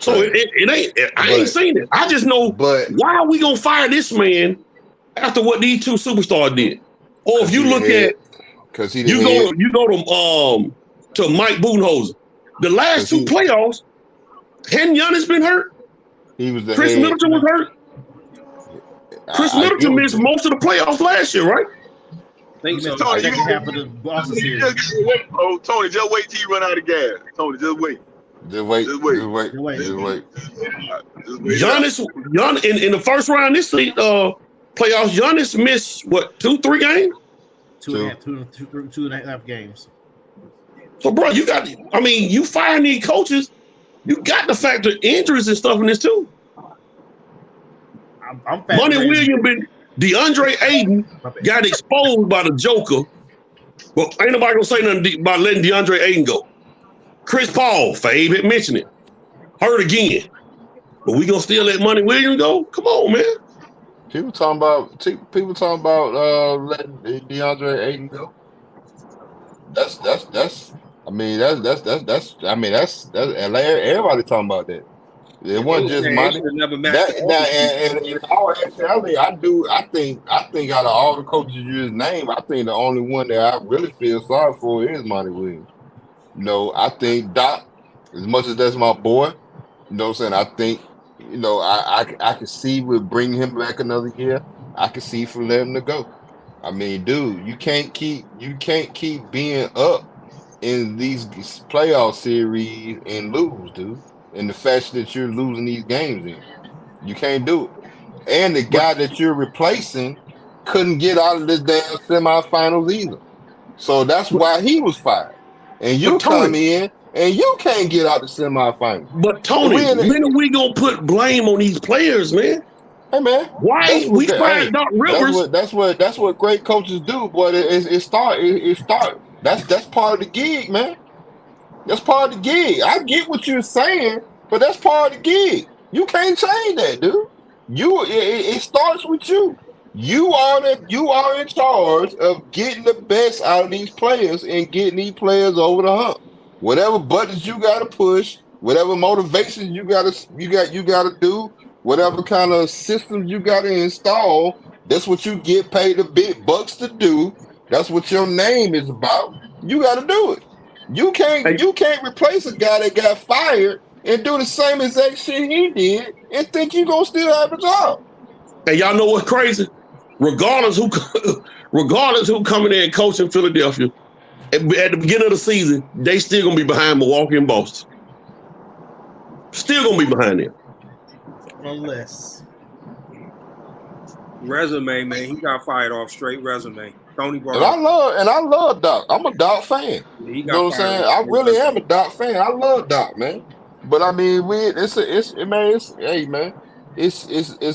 So it ain't. I ain't seen it. I just know. But why are we gonna fire this man after what these 2 superstars did? Or if you look at, because you go to Mike Budenholzer. The last 2 playoffs, hadn't Giannis been hurt? He was the Chris head. Middleton was hurt. Chris Middleton missed most of the playoffs last year, right? I think so. Tony, second half of the Boston series. Just wait, bro. Tony, just wait till you run out of gas. Tony, just wait. Just wait. Just wait. Just wait. Just wait. Just wait. Giannis in the first round this playoffs, Giannis missed what 2-3 games? 2.5 games. So, bro, you firing these coaches, you got to factor injuries and stuff in this too. I'm Money Williams, DeAndre Ayton got exposed by the Joker. Well, ain't nobody gonna say nothing about letting DeAndre Ayton go. Chris Paul, Fave mentioned it. Hurt again. But we gonna still let Money Williams go? Come on, man. People talking about letting DeAndre Ayton go. That's everybody talking about that. It wasn't just money. In all actuality, I think out of all the coaches you just named, I think the only one that I really feel sorry for is Monty Williams. I think Doc, as much as that's my boy, you know what I'm saying, I think, I can see with bringing him back another year. I can see for letting him to go. I mean, dude, you can't keep being up in these playoff series and lose, dude. In the fashion that you're losing these games in. You can't do it. And the guy that you're replacing couldn't get out of this damn semifinals either. So that's why he was fired. And you come in and you can't get out the semifinals. But Tony, when are we gonna put blame on these players, man? Hey man, why we fired Doc Rivers? That's what great coaches do, but it start. That's part of the gig, man. That's part of the gig. I get what you're saying, but that's part of the gig. You can't change that, dude. It starts with you. You are in charge of getting the best out of these players and getting these players over the hump. Whatever buttons you gotta push, whatever motivations you gotta do, whatever kind of systems you gotta install, that's what you get paid the big bucks to do. That's what your name is about. You gotta do it. You can't replace a guy that got fired and do the same exact shit he did and think you gonna still have a job. And y'all know what's crazy? Regardless who coming in and coaching Philadelphia, at the beginning of the season, they still gonna be behind Milwaukee and Boston. Still gonna be behind them. Unless resume, man, he got fired off straight resume. Tony Barber. And I love Doc. I'm a Doc fan. You know what I'm saying? I really am a Doc fan. I love Doc, man. But I mean, it's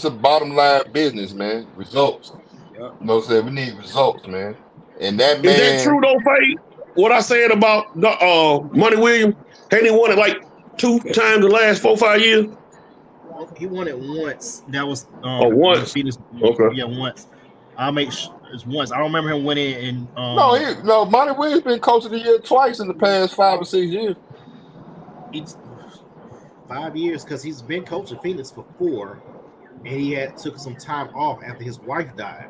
a bottom line business, man. Results. Yep. You know what I'm saying? We need results, man. And that man. Is that true though, Fade? What I said about Monty Williams? Hadn't he won it like 2 times the last 4 or 5 years? He won it once. That was once. Okay. Yeah, once. I'll make sure it's once. I don't remember him winning in. No, Monty Williams been coach of the year twice in the past 5 or 6 years. It's 5 years because he's been coaching Phoenix for 4, and he took some time off after his wife died.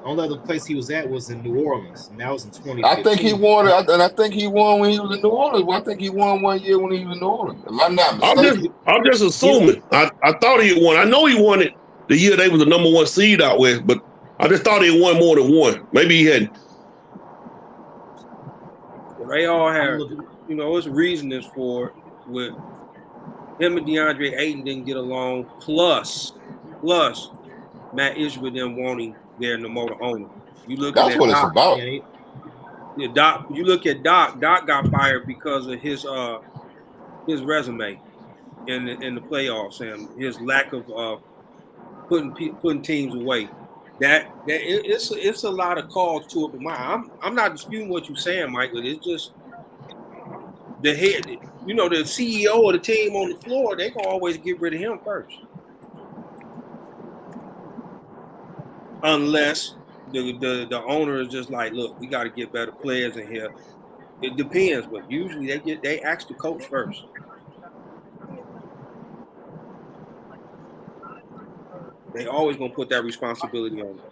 Only other place he was at was in New Orleans, and that was in 2015. I think he won, and I think he won when he was in New Orleans. Well, I think he won 1 year when he was in New Orleans. Am I not mistaken? I'm just assuming. I thought he had won. I know he won it the year they was the number 1 seed out west, but I just thought he had won more than one. Maybe he hadn't. They all have, it's reasonings for it. With him and DeAndre Ayton didn't get along. Plus Matt Ishbia them wanting their Namota owner. You look That's at what Doc, it's about. Yeah, Doc. You look at Doc. Doc got fired because of his resume in the playoffs and his lack of putting teams away. It's a lot of calls to it. But I'm not disputing what you're saying, Michael. It's just the head. The CEO of the team on the floor. They gonna always get rid of him first, unless the owner is just like, look, we got to get better players in here. It depends, but usually they ask the coach first. They always gonna put that responsibility on them.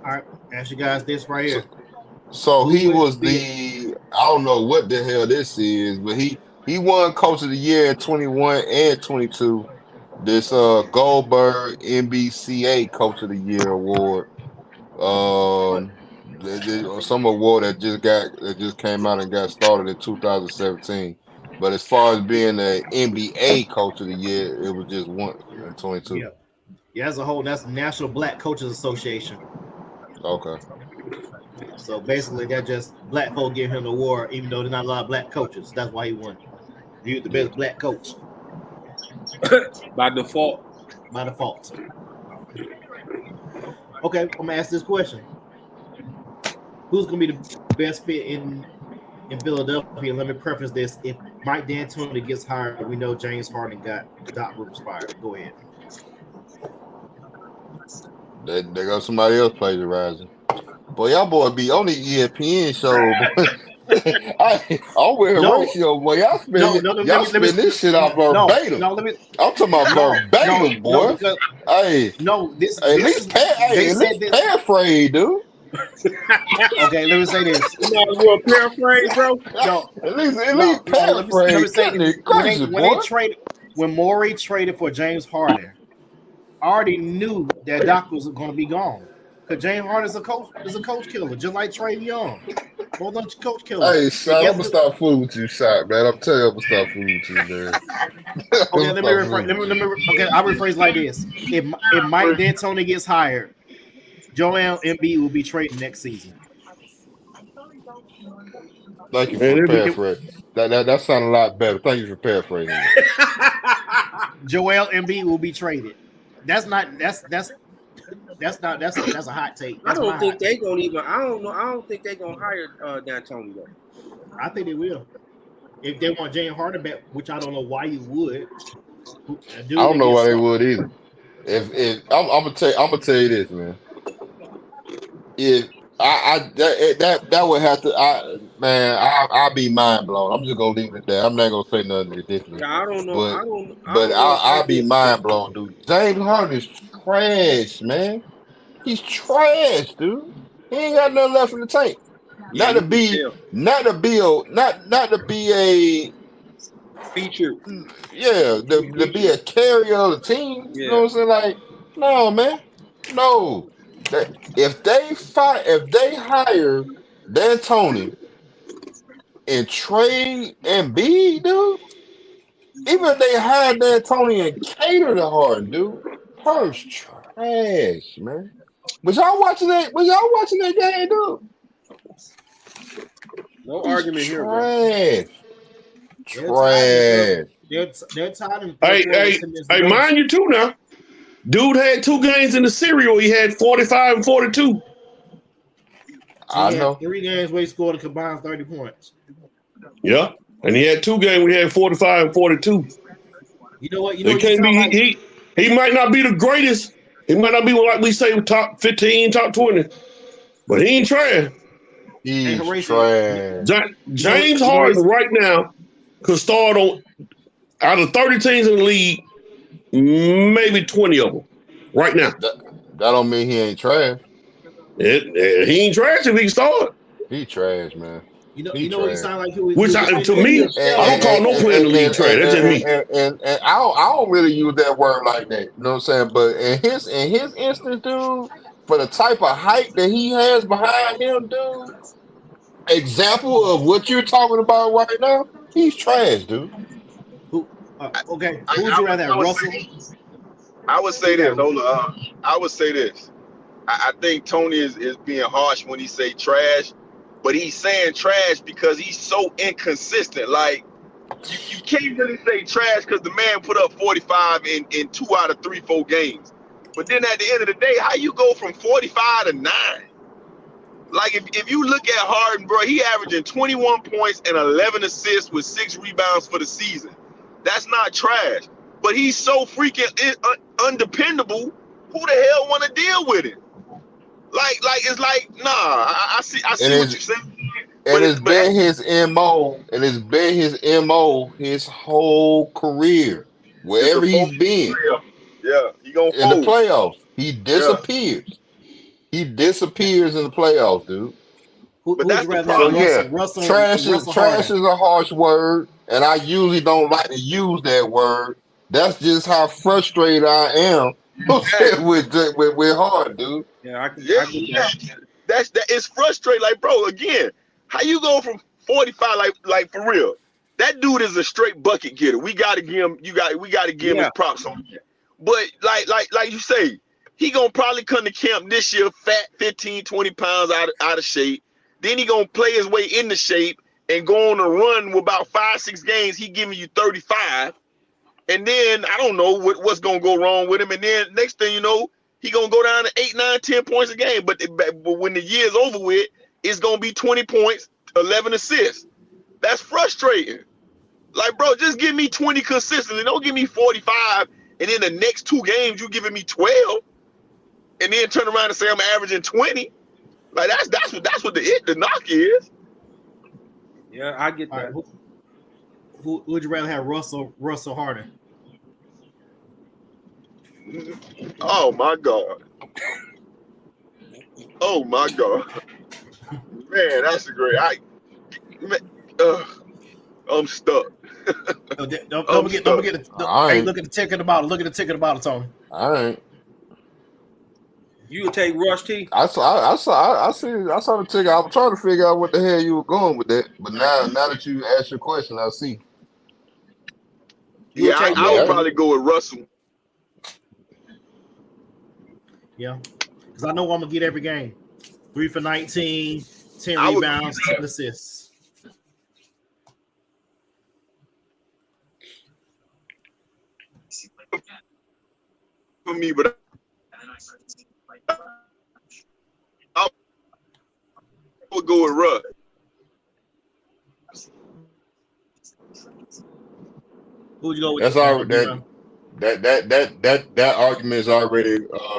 All right, ask you guys this right here. So he was I don't know what the hell this is, but he won Coach of the Year in 21 and 22. This Goldberg NBCA Coach of the Year award. Some award that just came out and got started in 2017. But as far as being an NBA Coach of the Year, it was just one in 22. Yeah, as a whole, that's the National Black Coaches Association. Okay. So basically, that just black folk give him the award, even though there's not a lot of black coaches. That's why he won. He was the best black coach. By default. Okay, I'm gonna ask this question: who's gonna be the best fit in Philadelphia? Let me preface this: if Mike D'Antoni gets hired, we know James Harden got Doc Rivers fired. Go ahead. They got somebody else plagiarizing. Boy, y'all boy be on the ESPN show. I'm with Horatio, boy. Y'all spin this shit out verbatim. I'm talking about verbatim, boy. At least paraphrase, dude. Okay, let me say this. You know what a paraphrase, bro? No, at least paraphrase. Let me say this. When Morey traded for James Harden, I already knew that Doc was going to be gone. Because James Harden is a coach killer, just like Trey Young. Both of them coach killers. Hey, Shot, I'm gonna stop fooling with you, Shot, man. I'm telling you, I'm gonna stop fooling with you, man. Okay, let me I'll rephrase like this: if Mike D'Antoni gets hired, Joel Embiid will be traded next season. Thank you for paraphrasing. That sounded a lot better. Thank you for paraphrasing. Joel Embiid will be traded. That's a hot take. I don't think they're gonna hire D'Antoni though. I think they will. If they want James Harden back, which I don't know why you would. I don't know why they would either. If I'm gonna tell you this, man. If that would have to, I'll be mind blown. I'm just gonna leave it there. I'm not gonna say nothing ridiculous. Yeah, I don't know. I'll be mind blown, dude. James Harden is trash, man. He's trash, dude. He ain't got nothing left in the tank. Yeah, not to be a feature. Yeah, to be a carrier of the team. Yeah. You know what I'm saying? Like, no, man, no. If they hire D'Antoni and trade Embiid, dude, even if they hire D'Antoni and cater to Harden, dude, Harden's trash, man. Was y'all watching that game, dude? No argument here, bro. Trash. They're tired. Hey, mind you too now. Dude had 2 games in the serial. He had 45 and 42. I know. 3 games where he scored a combined 30 points. Yeah. And he had 2 games where he had 45 and 42. You know what? He might not be the greatest. He might not be like we say top 15, top 20. But he ain't trash. He's trash. James Harden right now could start on out of 30 teams in the league, maybe 20 of them right now. That don't mean he ain't trash. He ain't trash if he can start. He trash, man. You know, He you know what he trash. sound like? Which to me, I don't call no player in the league trash. That's just me. And I don't really use that word like that. You know what I'm saying? But in his instance, dude, for the type of hype that he has behind him, dude, example of what you're talking about right now, he's trash, dude. Who? Okay, who would you rather have, Russell? I would say this. Hold on. I would say this. I think Tony is being harsh when he say trash, but he's saying trash because he's so inconsistent. Like you can't really say trash because the man put up 45 in 2 out of 3-4 games. But then at the end of the day, how you go from 45 to 9? Like if you look at Harden, bro, he averaging 21 points and 11 assists with 6 rebounds for the season. That's not trash. But he's so freaking undependable. Who the hell want to deal with it? Like it's like, nah. I see what you're saying. And it's been his MO, and it's been his MO his whole career. Wherever he's been, yeah, he gonna in the playoffs, he disappears. Yeah. He disappears in the playoffs, dude. But that's the problem. So Russell, trash is a harsh word, and I usually don't like to use that word. That's just how frustrated I am with Harden, dude. Yeah, I can. That's it's frustrating. Like, bro, again, how you go from 45 like for real? That dude is a straight bucket getter. We gotta give him. We gotta give him his props on that. But like you say, he gonna probably come to camp this year fat, 15, 20 pounds out of shape. Then he gonna play his way into shape and go on a run with about 5-6 games. He giving you 35. And then I don't know what's gonna go wrong with him. And then next thing you know, he gonna go down to 8, 9, 10 points a game. But when the year's over with, it's gonna be 20 points, 11 assists. That's frustrating. Like, bro, just give me 20 consistently. Don't give me 45, and then the next 2 games you giving me 12, and then turn around and say I'm averaging 20. Like that's what the knock is. Yeah, I get that. Right, who would you rather have, Russell Harden? Oh my God. Oh my God. Man, that's a great. I'm stuck. Don't forget hey, look at the tick of the bottle. Look at the tick of the bottle, Tony. All right. You would take Russ T? I saw the ticket. I was trying to figure out what the hell you were going with that. But now that you asked your question, I see. Yeah, I would probably go with Russell. Yeah, because I know I'm gonna get every game. 3 for 19, 10 rebounds, 10 assists. For me, but I would go with Russ. Who would you go with? That's already that argument is already.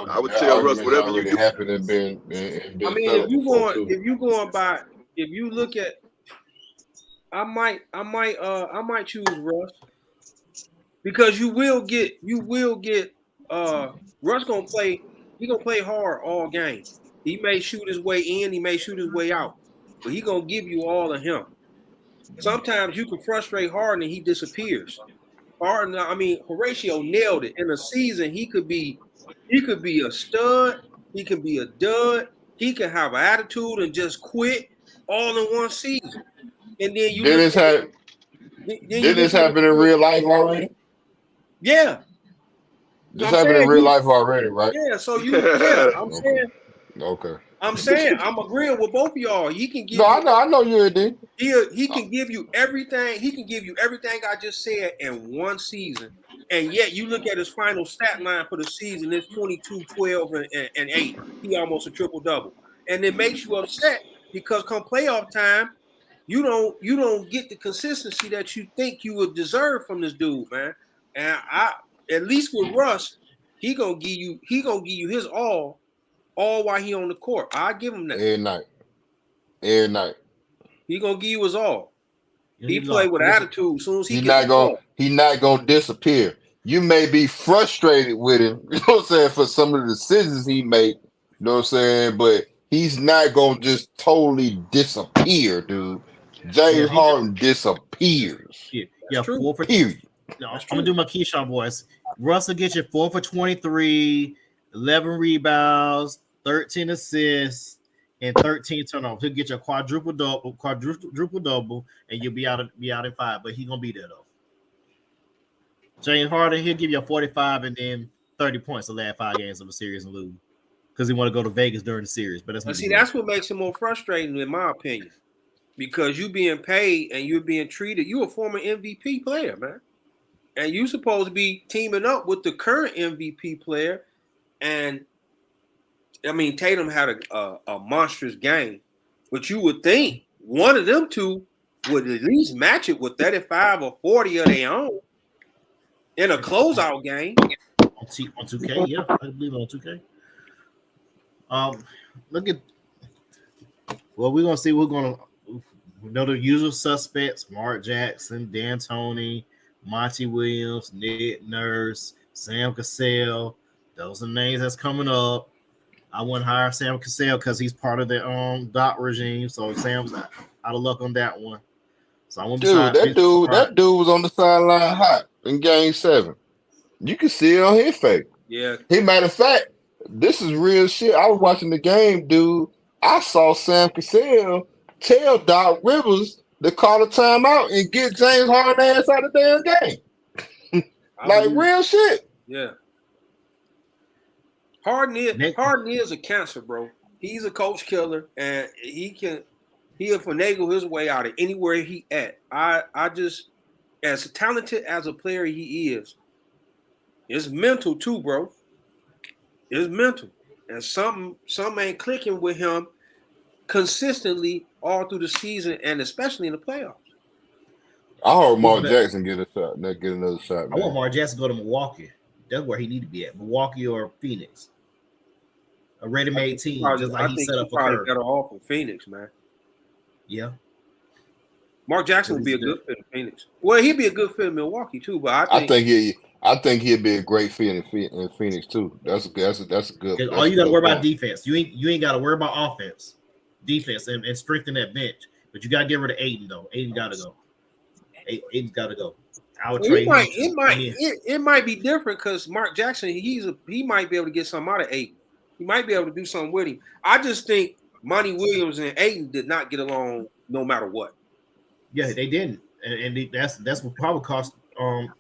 I would tell Russ whatever you do. Happened and been. I mean, if you look at, I might choose Russ because you will get Russ gonna play. He gonna play hard all game. He may shoot his way in, he may shoot his way out, but he gonna give you all of him. Sometimes you can frustrate Harden and he disappears. Harden, I mean, Horatio nailed it. In a season, he could be a stud, he could be a dud, he can have an attitude and just quit all in one season. And then you did this happen in real life already? Yeah. This happened in real life already, right? Yeah, so I'm saying. Okay. I'm saying I'm agreeing with both of y'all. He can give. No, I know you did. He can give you everything. He can give you everything I just said in one season, and yet you look at his final stat line for the season. It's 22, 12, and 8. He almost a triple double, and it makes you upset because come playoff time, you don't get the consistency that you think you would deserve from this dude, man. And at least with Russ, he gonna give you his all while he on the court. I give him that. Every night. He gonna give you his all. He play with attitude. As soon as he not gonna disappear. You may be frustrated with him, you know what I'm saying, for some of the decisions he made, you know what I'm saying, but He's not gonna just totally disappear, dude. James Harden disappears. Yeah, true. 4 for Period. No, I'm gonna do my Keyshawn voice. Russell gets you 4 for 23, 11 rebounds, 13 assists, and 13 turnovers. He'll get you a quadruple double, and you'll be out in 5. But he's gonna be there though. James Harden, he'll give you a 45 and then 30 points the last 5 games of a series and lose because he want to go to Vegas during the series. But that's what makes it more frustrating, in my opinion, because you being paid and you're being treated. You a former MVP player, man. And you supposed to be teaming up with the current MVP player. And I mean, Tatum had a monstrous game, but you would think one of them two would at least match it with 35 or 40 of their own in a closeout game. On 2K, yeah, I believe on 2K. Look at. Well, we're gonna see. We know the usual suspects: Mark Jackson, D'Antoni, Monty Williams, Nick Nurse, Sam Cassell. Those are names that's coming up. I wouldn't hire Sam Cassell because he's part of the Doc regime. So Sam's out of luck on that one. So I won't be that dude was on the sideline hot in Game 7. You can see it on his face. Yeah. Hey, matter of fact, this is real shit. I was watching the game, dude. I saw Sam Cassell tell Doc Rivers to call a timeout and get James Harden ass out of the damn game. Like real shit. Yeah. Harden is a cancer, bro. He's a coach killer, and he'll finagle his way out of anywhere he at. I just, as talented as a player he is, it's mental too, bro. It's mental, and something ain't clicking with him consistently all through the season, and especially in the playoffs. I heard Mark Jackson get another shot. Man. I want Mark Jackson to go to Milwaukee. That's where he need to be at, Milwaukee or Phoenix. A ready-made team, just like he set up for Curry. Better off in Phoenix, man. Yeah. Mark Jackson would be a good fit in Phoenix. Well, he'd be a good fit in Milwaukee too, but I think he'd be a great fit in Phoenix too. That's a good. All you got to worry about defense. You ain't got to worry about offense, defense, and strengthen that bench. But you got to get rid of Aiden though. Aiden got to go. Aiden's got to go. It might be different because Mark Jackson, he might be able to get something out of Aiden. He might be able to do something with him. I just think Monty Williams and Aiden did not get along no matter what. Yeah, they didn't, and that's what probably cost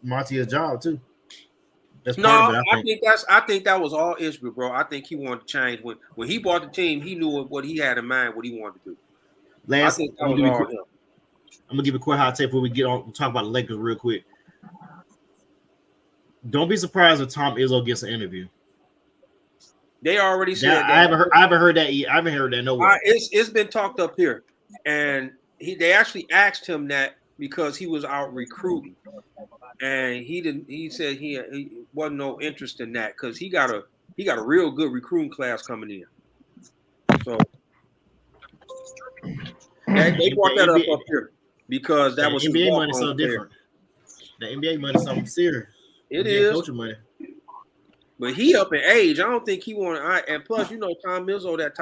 Monty his job too. That's part of it, I think that was all Israel, bro. I think he wanted to change when he bought the team. He knew what he had in mind, what he wanted to do. I'm gonna give a quick hot take before we get on. We'll talk about the Lakers real quick. Don't be surprised if Tom Izzo gets an interview. They already said that. I haven't heard that yet. I haven't heard that nowhere. It's been talked up here, and they actually asked him that because he was out recruiting, and he didn't. He said he wasn't no interest in that because he got a real good recruiting class coming in. So they brought that up here because that was NBA money so different. The NBA money something serious. It is coaching money. But he up in age. I don't think he want. And plus, Tom Izzo, that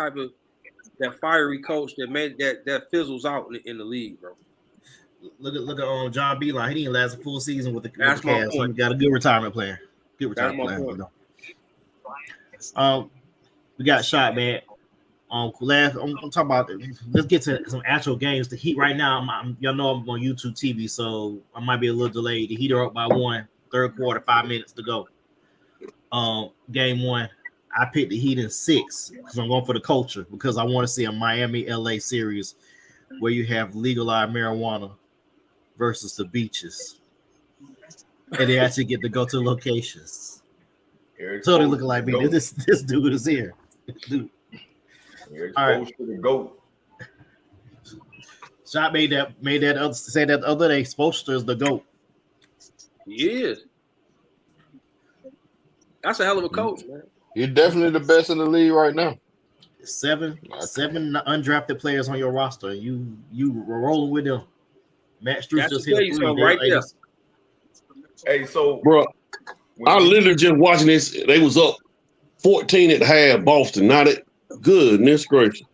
fiery coach that fizzles out in the league, bro. Look at John Beilein. He didn't last a full season with the Cavs. He got a good retirement player. Good retirement player. We got shot, man. I'm talking about. Let's get to some actual games. The Heat right now. Y'all know I'm on YouTube TV, so I might be a little delayed. The Heat are up by 1, third quarter, 5 minutes to go. Game 1, I picked the Heat in 6 because I'm going for the culture because I want to see a Miami-LA series where you have legalized marijuana versus the beaches, and they actually get to go to locations. So they looking like me. This dude is here. Dude. All right. Shot said that the other day. Spoelstra is the GOAT. He is. That's a hell of a coach, man. You're definitely the best in the league right now. Seven undrafted players on your roster. You were rolling with them. Matt Strus just hit 3 right there. Hey, so bro, I literally just watching this. They was up 14 at half, Boston. Now Goodness gracious.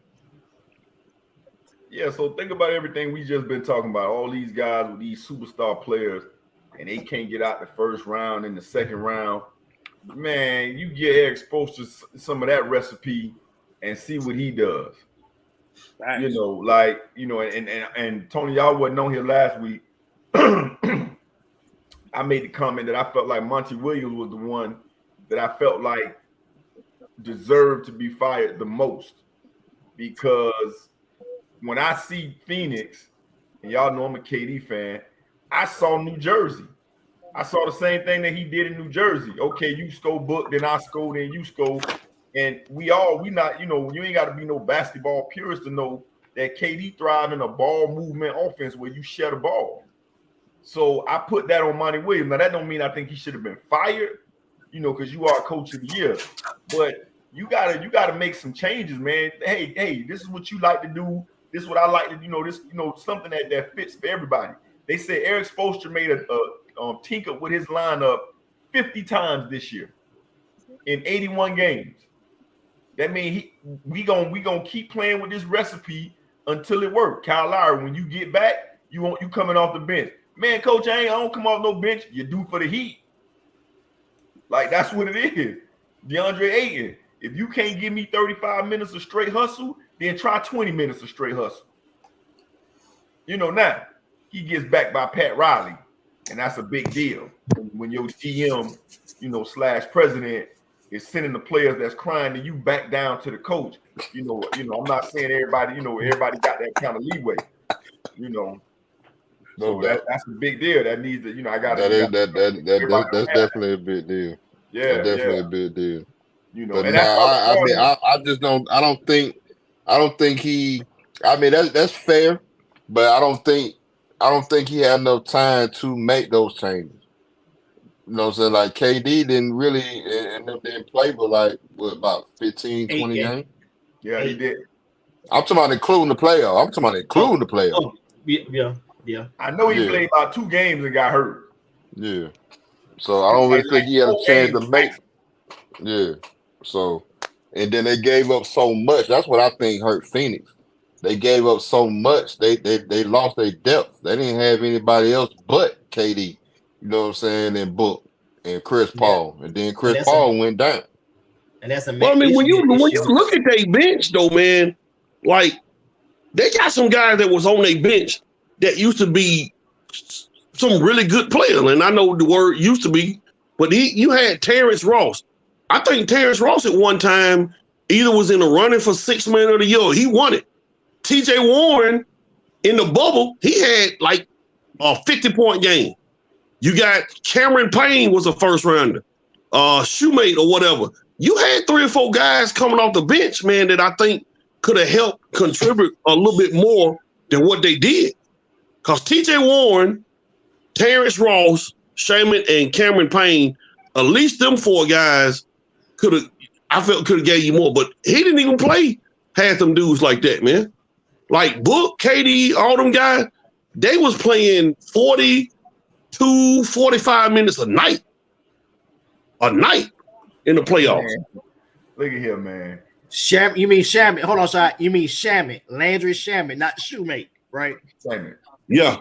Yeah, so think about everything we just been talking about. All these guys with these superstar players, and they can't get out the first round in the second round. Man, you get Eric Spoelstra some of that recipe and see what he does. Facts. You know, like, you know, and Tony, y'all wasn't on here last week. I made the comment that I felt like Monty Williams was the one that I felt like deserved to be fired the most, because when I see Phoenix, and y'all know I'm a KD fan, I saw New Jersey. I saw the same thing that he did in New Jersey. Okay, you score Book, then I score, then you score. And we not, you know, you ain't got to be no basketball purist to know that KD thrive in a ball movement offense where you share the ball. So I put that on Monty Williams. Now, that don't mean I think he should have been fired, you know, because you are coach of the year. But you gotta make some changes, man. Hey, this is what you like to do. This is what I like to, you know, this, you know, something that fits for everybody. They said Eric Spoelstra made a tinker with his lineup 50 times this year in 81 games. That means we gonna keep playing with this recipe until it works. Kyle Lowry, when you get back, you coming off the bench. Man, coach, I don't come off no bench. You do for the Heat. Like, that's what it is. DeAndre Ayton, if you can't give me 35 minutes of straight hustle, then try 20 minutes of straight hustle. You know, now he gets back by Pat Riley, and that's a big deal. When your GM, you know, / president is sending the players that's crying to you back down to the coach. You know, I'm not saying everybody got that kind of leeway. You know, so that's a big deal. That needs to, you know, that's definitely a big deal. Yeah, that's definitely a big deal. You know, but and I just don't. I don't think he. I mean, that's fair, but I don't think he had enough time to make those changes. You know what I'm saying? Like, KD didn't really end up didn't play but like about 15, 20 games. Yeah, he did. I'm talking about including the playoff. Oh, yeah. I know he played about 2 games and got hurt. Yeah. So I don't really think he had a chance to make. Yeah. So, and then they gave up so much. That's what I think hurt Phoenix. They gave up so much. They lost their depth. They didn't have anybody else but KD. You know what I'm saying? And Book and Chris Paul. And then Chris Paul went down. And that's a well, I mean, when you look at their bench though, man, like they got some guys that was on their bench that used to be some really good players. And I know the word used to be, but you had Terrence Ross. I think Terrence Ross at one time either was in the running for 6th man of the year. He won it. TJ Warren in the bubble, he had like a 50-point game. You got Cameron Payne was a first rounder, Shoemate or whatever. You had 3 or 4 guys coming off the bench, man, that I think could have helped contribute a little bit more than what they did. Because TJ Warren, Terrence Ross, Shaman, and Cameron Payne, at least them 4 guys could have gave you more. But he didn't even play half them dudes like that, man. Like Book, KD, all them guys, they was playing 42, 45 minutes a night in the playoffs. Man. Look at here, man. You mean Shaman? Hold on, Shot. You mean Shaman? Landry Shaman, not Shoemate, right? Shaman. Yeah.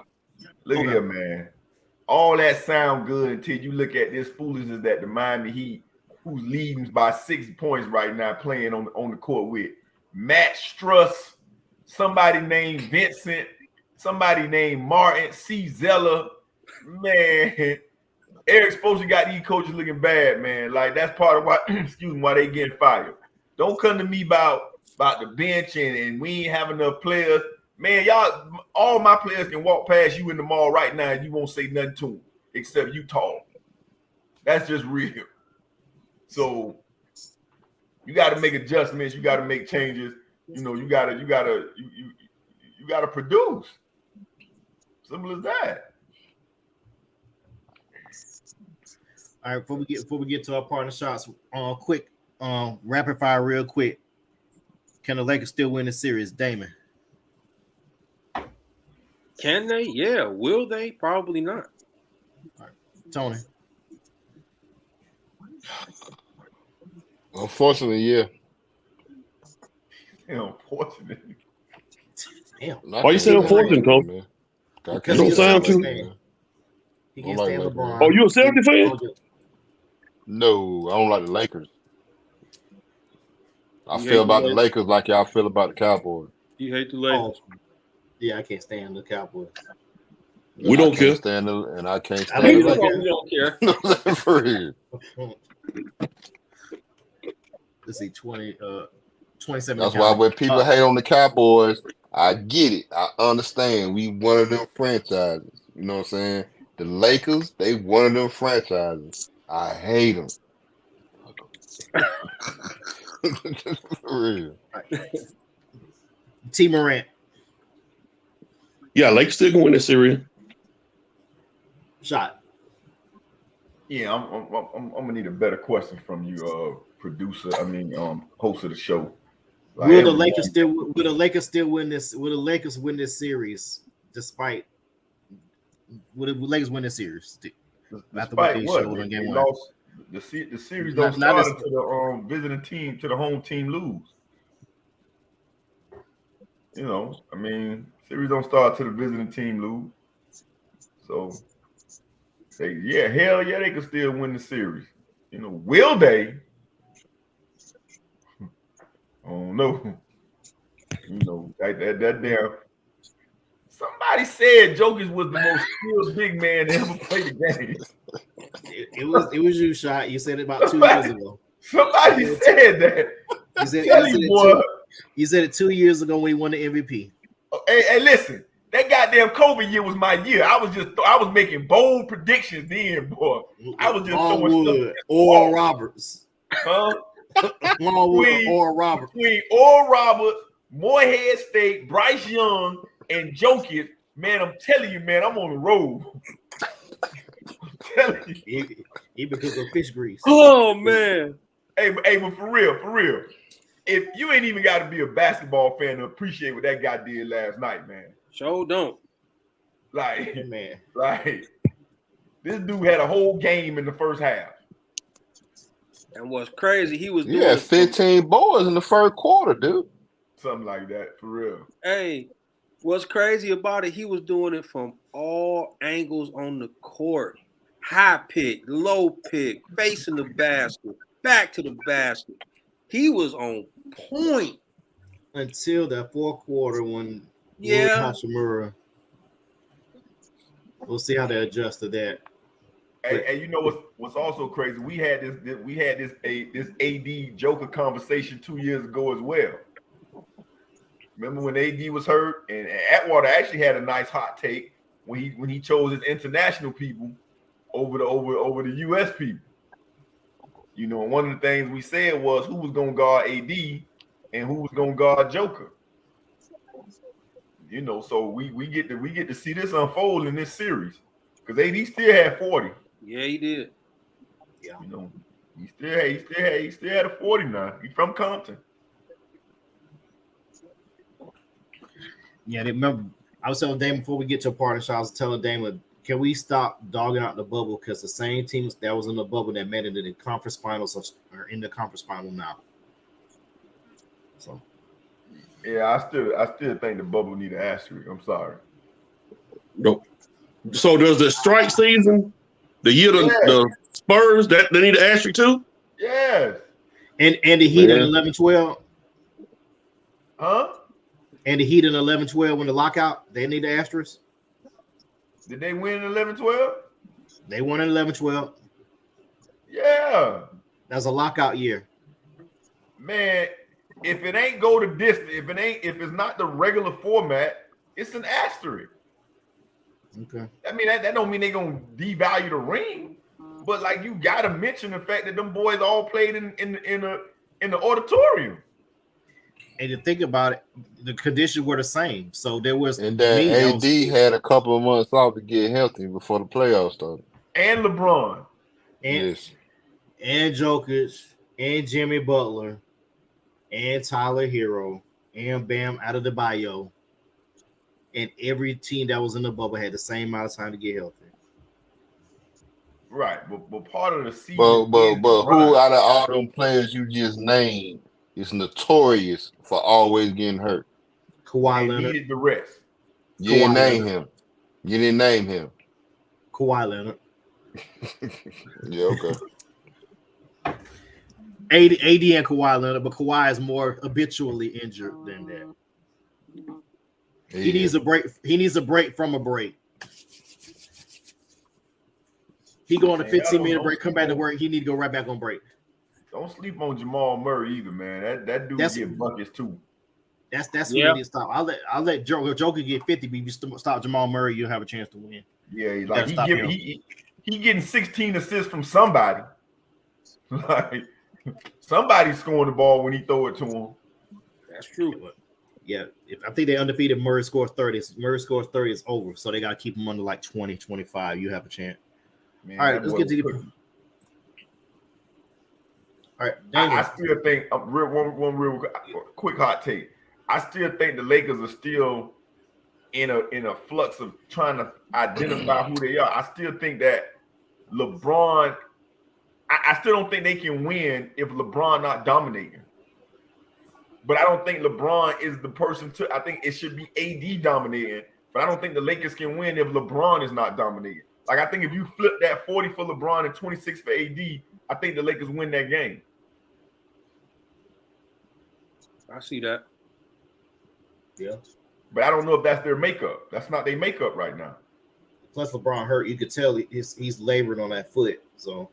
Look at here, man. All that sound good until you look at this foolishness that the Miami Heat, who's leading by 6 points right now, playing on the court with Matt Struss, somebody named Vincent, somebody named Martin, C. Zeller. Man, Eric Spoelstra got these coaches looking bad, man. Like, that's part of why, why they getting fired. Don't come to me about the bench and we ain't have enough players. Man, y'all, all my players can walk past you in the mall right now and you won't say nothing to them except you tall. That's just real. So you got to make adjustments. You got to make changes. You know, you gotta produce. Simple as that. All right, before we get to our partner shots, quick, rapid fire, real quick. Can the Lakers still win the series, Damon? Can they? Yeah. Will they? Probably not. All right. Tony. Unfortunately, yeah. Unfortunately. Damn. Why you say unfortunate, Coach? man? Because You he's don't a sound Celtics too. fan. He I can't don't stand like LeBron. LeBron. Oh, you a Celtics fan? No, I don't like the Lakers. I You feel hate the about the Lakers. Lakers like y'all feel about the Cowboys. You hate the Oh, Lakers. yeah, I can't stand the Cowboys. We don't I care. can't stand it, and I can't I stand mean, the you That's don't why Lakers. we don't care. For real. Let's see, 27. That's why when people hate on the Cowboys, I get it. I understand. We one of them franchises. You know what I'm saying? The Lakers, they one of them franchises. I hate them. For real. T. Morant. Yeah, Lakers still gonna win this series. Shot. Yeah, I'm gonna need a better question from you, producer. Host of the show. Like, Will the Lakers still win this? Will the Lakers win this series despite? Will the Lakers win this series? After what they showed in game one? lost the series Not- don't not start as- until the visiting team to the home team lose. Series don't start till the visiting team lose. So hell yeah, they can still win the series. Will they? I don't know. That damn. Somebody said Jokic was the most skilled big man to ever play the game. It was you, Shot. You said it about 2 years ago. Somebody said that. You said it 2 years ago when he won the MVP. Hey, listen, that goddamn COVID year was my year. I was making bold predictions then, boy. I was just throwing stuff. Oral Roberts. Huh? Longwood, Oral Roberts. Between Oral Roberts, Morehead State, Bryce Young, and Jokic, man, I'm telling you, man, I'm on the road. I'm telling you. He because of fish grease. Oh man. Hey, but for real. If you ain't even got to be a basketball fan to appreciate what that guy did last night, man. Sure don't. Like, Man. like this dude had a whole game in the first half. And what's crazy, he was doing Yeah, it from- 15 boys in the first quarter, dude. Something like that, for real. Hey, what's crazy about it, he was doing it from all angles on the court. High pick, low pick, facing the basket, back to the basket. He was on point. Until that fourth quarter when Yeah. Hachimura. We'll see how they adjust to that. And you know what's also crazy? We had this AD Joker conversation 2 years ago as well. Remember when AD was hurt, and Atwater actually had a nice hot take when he chose his international people over the US people. And one of the things we said was who was gonna guard AD and who was gonna guard Joker. So we get to see this unfold in this series because AD still had 40. Yeah, he did. Yeah. He still had a 40 now. He's from Compton. Yeah, they remember. I was telling Damon before we get to a part of the show, I was telling Damon, can we stop dogging out the bubble? Because the same teams that was in the bubble that made it in the conference finals are in the conference final now. So Yeah, I still think the bubble need an asterisk. I'm sorry. Nope. So does the strike season, the year the Spurs, that they need an asterisk too? Yes. and the Heat Yeah. in 11-12. Huh? And the Heat in 11-12 when the lockout, they need the asterisk. Did they win 11-12? They won in 11-12. Yeah. That's a lockout year. Man, if it ain't go to distance, if it's not the regular format, it's an asterisk. Okay. I mean, that don't mean they gonna devalue the ring, but like you gotta mention the fact that them boys all played in the auditorium. And to think about it, the conditions were the same. So there was And then AD had a couple of months off to get healthy before the playoffs started. And LeBron. Yes. and Jokic and Jimmy Butler and Tyler Hero and Bam Adebayo. And every team that was in the bubble had the same amount of time to get healthy. Right, but part of the season. But who out of all them players you just named is notorious for always getting hurt. Kawhi And Leonard. needed the rest. You didn't Kawhi name Leonard. him. You didn't name him. Kawhi Leonard. Yeah, okay. AD and Kawhi Leonard, but Kawhi is more habitually injured than that. He needs a break. He needs a break from a break. He go on a 15-minute break, come back to work. He need to go right back on break. Don't sleep on Jamal Murray either, man. That dude get buckets too. That's what we need to stop. I'll let Joker get 50, but if you stop Jamal Murray, you'll have a chance to win. Yeah, like he getting 16 assists from somebody. Like somebody's scoring the ball when he throw it to him. That's true. Yeah, I think they undefeated. Murray scores 30. If Murray scores 30, it's over. So they got to keep him under like 20, 25. You have a chance. Man, all right, let's get to the. All right, I still think one real quick hot take. I still think the Lakers are still in a flux of trying to identify who they are. I still think that LeBron. I still don't think they can win if LeBron not dominating. But I don't think LeBron is the person to. I think it should be AD dominating. But I don't think the Lakers can win if LeBron is not dominating. Like I think if you flip that 40 for LeBron and 26 for AD, I think the Lakers win that game. I see that. Yeah. But I don't know if that's their makeup. That's not their makeup right now. Plus LeBron hurt. You could tell he's laboring on that foot. So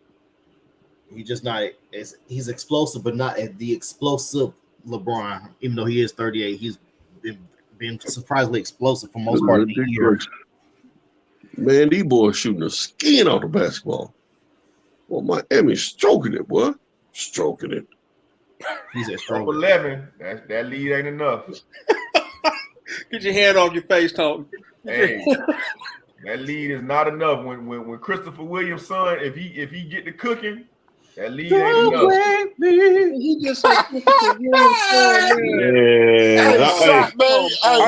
he's just not he's explosive, but not at the explosive LeBron. Even though he is 38, he's been surprisingly explosive for most part of the year. Man, these boys shooting the skin off the basketball. Well, Miami's stroking it, boy. Stroking it. He's at Up strong 11. That lead ain't enough. Get your hand off your face, Tony. Hey, that lead is not enough. When Christopher Williams' son, if he get to cooking, that lead ain't enough. He just said, I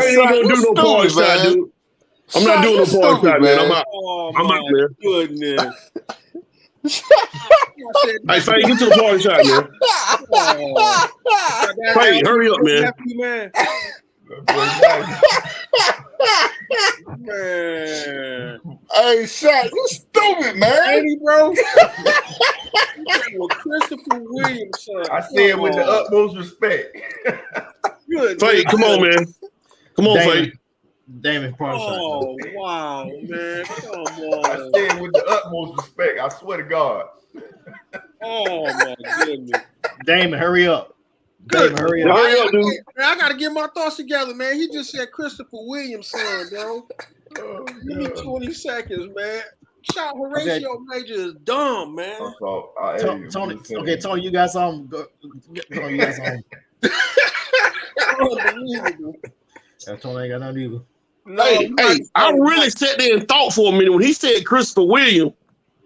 ain't gonna do no party shot, dude. I'm not doing no party shot, man. I'm out. I'm out, man. Goodness. Hey, Faye, get to the party shot, man. Faye, hurry up, man. Man. Hey, Shaq, you stupid, man. Hey, bro. Christopher Williams, son. I say it with the utmost respect. Good. Faye, come on, man. Come on, Faye. Damon Oh, wow, man. Come on. I say it with the utmost respect. I swear to God. Oh, my goodness. Damon, hurry up. Good. Damon, hurry up. Hurry up, dude. Man, I got to get my thoughts together, man. He just said Christopher Williams, son, bro. Give me 20 seconds, man. Shot Horatio Major is dumb, man. Tony, okay, Tony, you got something. Tony, you got something. Unbelievable. Tony ain't got nothing either. No, Hey, I really sat there and thought for a minute when he said Christopher Williams.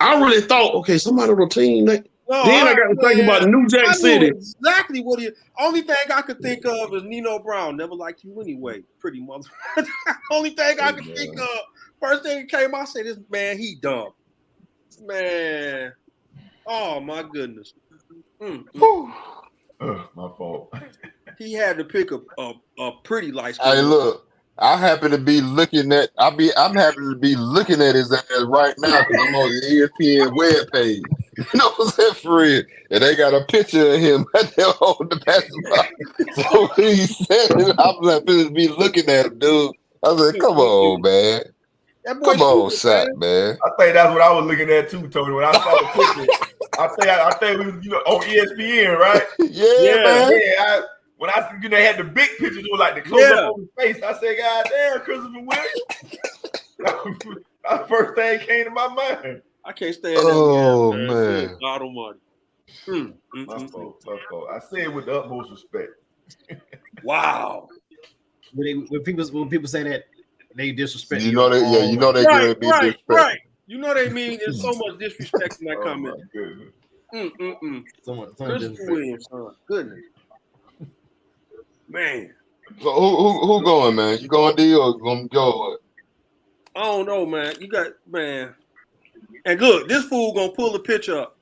I really thought, okay, somebody on the team. Then I got to think about New Jack City. Exactly what he. Only thing I could think of is Nino Brown. Never liked you anyway. Pretty much. Only thing I could think of. First thing that came, I said, "This man, he dumb." Man, oh my goodness. My fault. He had to pick a pretty light. Hey, look, I happen to be looking at. I'm happy to be looking at his ass right now because I'm on the ESPN webpage. You know what I'm saying, for real? And they got a picture of him right there holding the basketball. So when he said it, I'm happy to be looking at him, dude. I said, "Come on, man. Come on, Shaq, man." I think that's what I was looking at too, Tony. When I saw the picture, I think we was on ESPN, right? Yeah, man. Yeah, when I they had the big pictures, it was like the close up on his face. I said, "God damn, Christopher Williams." That's the first thing came to my mind. I can't stand that. Oh, man. God almighty. My fault. I say it with the utmost respect. Wow. When people say that, they disrespect you. Know that, you know they're gonna be disrespect. Right. You know they mean there's so much disrespect in that comment. Christopher Williams, son. Goodness. Man. So who going, man? You going D or gonna go? I don't know, man. You got man. And look, this fool gonna pull the picture up.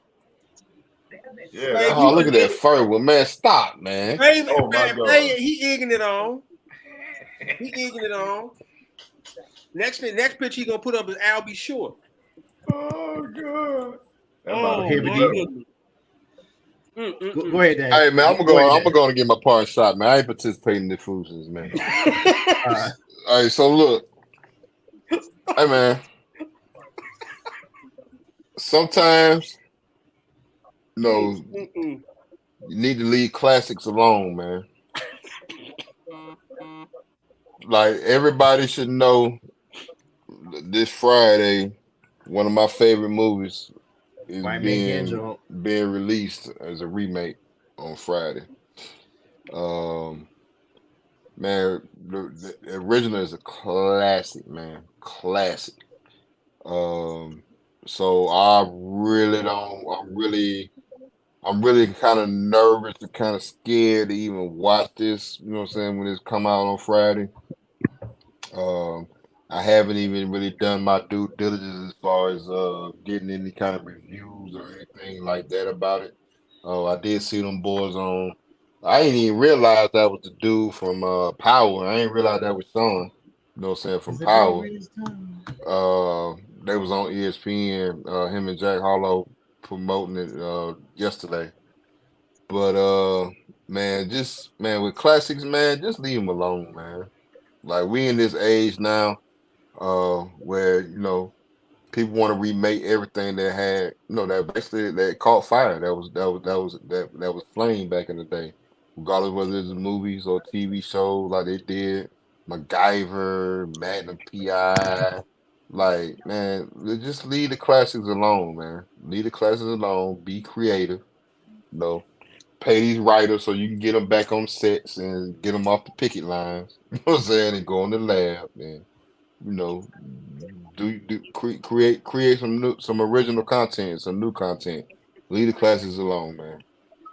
Yeah, Hey, Oh, look at that fur. Well, man, stop, man. Hey, Oh, my man, God. hey, he egging it on. He egging it on. Next picture he gonna put up is Albie Short. Oh God. That about Oh to Heavy my deal. goodness. Go ahead, Dan. Hey, man, I'm Go ahead, gonna Dan. go and get my part shot, man. I ain't participating in this foolishness, man. All right, so look, hey, man. Sometimes, you need to leave classics alone, man. Like everybody should know, this Friday, one of my favorite movies is White man getting drunk. being released as a remake on Friday. Man, the original is a classic, man, classic. So I'm really kind of nervous and kind of scared to even watch this. You know what I'm saying? When it's come out on Friday. I haven't even really done my due diligence as far as getting any kind of reviews or anything like that about it. I did see them boys on. I didn't even realize that was the dude from Power. I didn't realize that was Sean. You know what I'm saying? From Power. They was on ESPN. Him and Jack Harlow promoting it yesterday. But man, with classics, man, just leave them alone, man. Like we in this age now, where people want to remake everything that had, that basically that caught fire. That was flame back in the day, regardless whether it's movies or TV shows like they did MacGyver, Magnum PI. Like, man, just leave the classics alone, man. Leave the classics alone. Be creative. Pay these writers so you can get them back on sets and get them off the picket lines. You know what I'm saying? And go in the lab and create some original content, some new content. Leave the classes alone, man.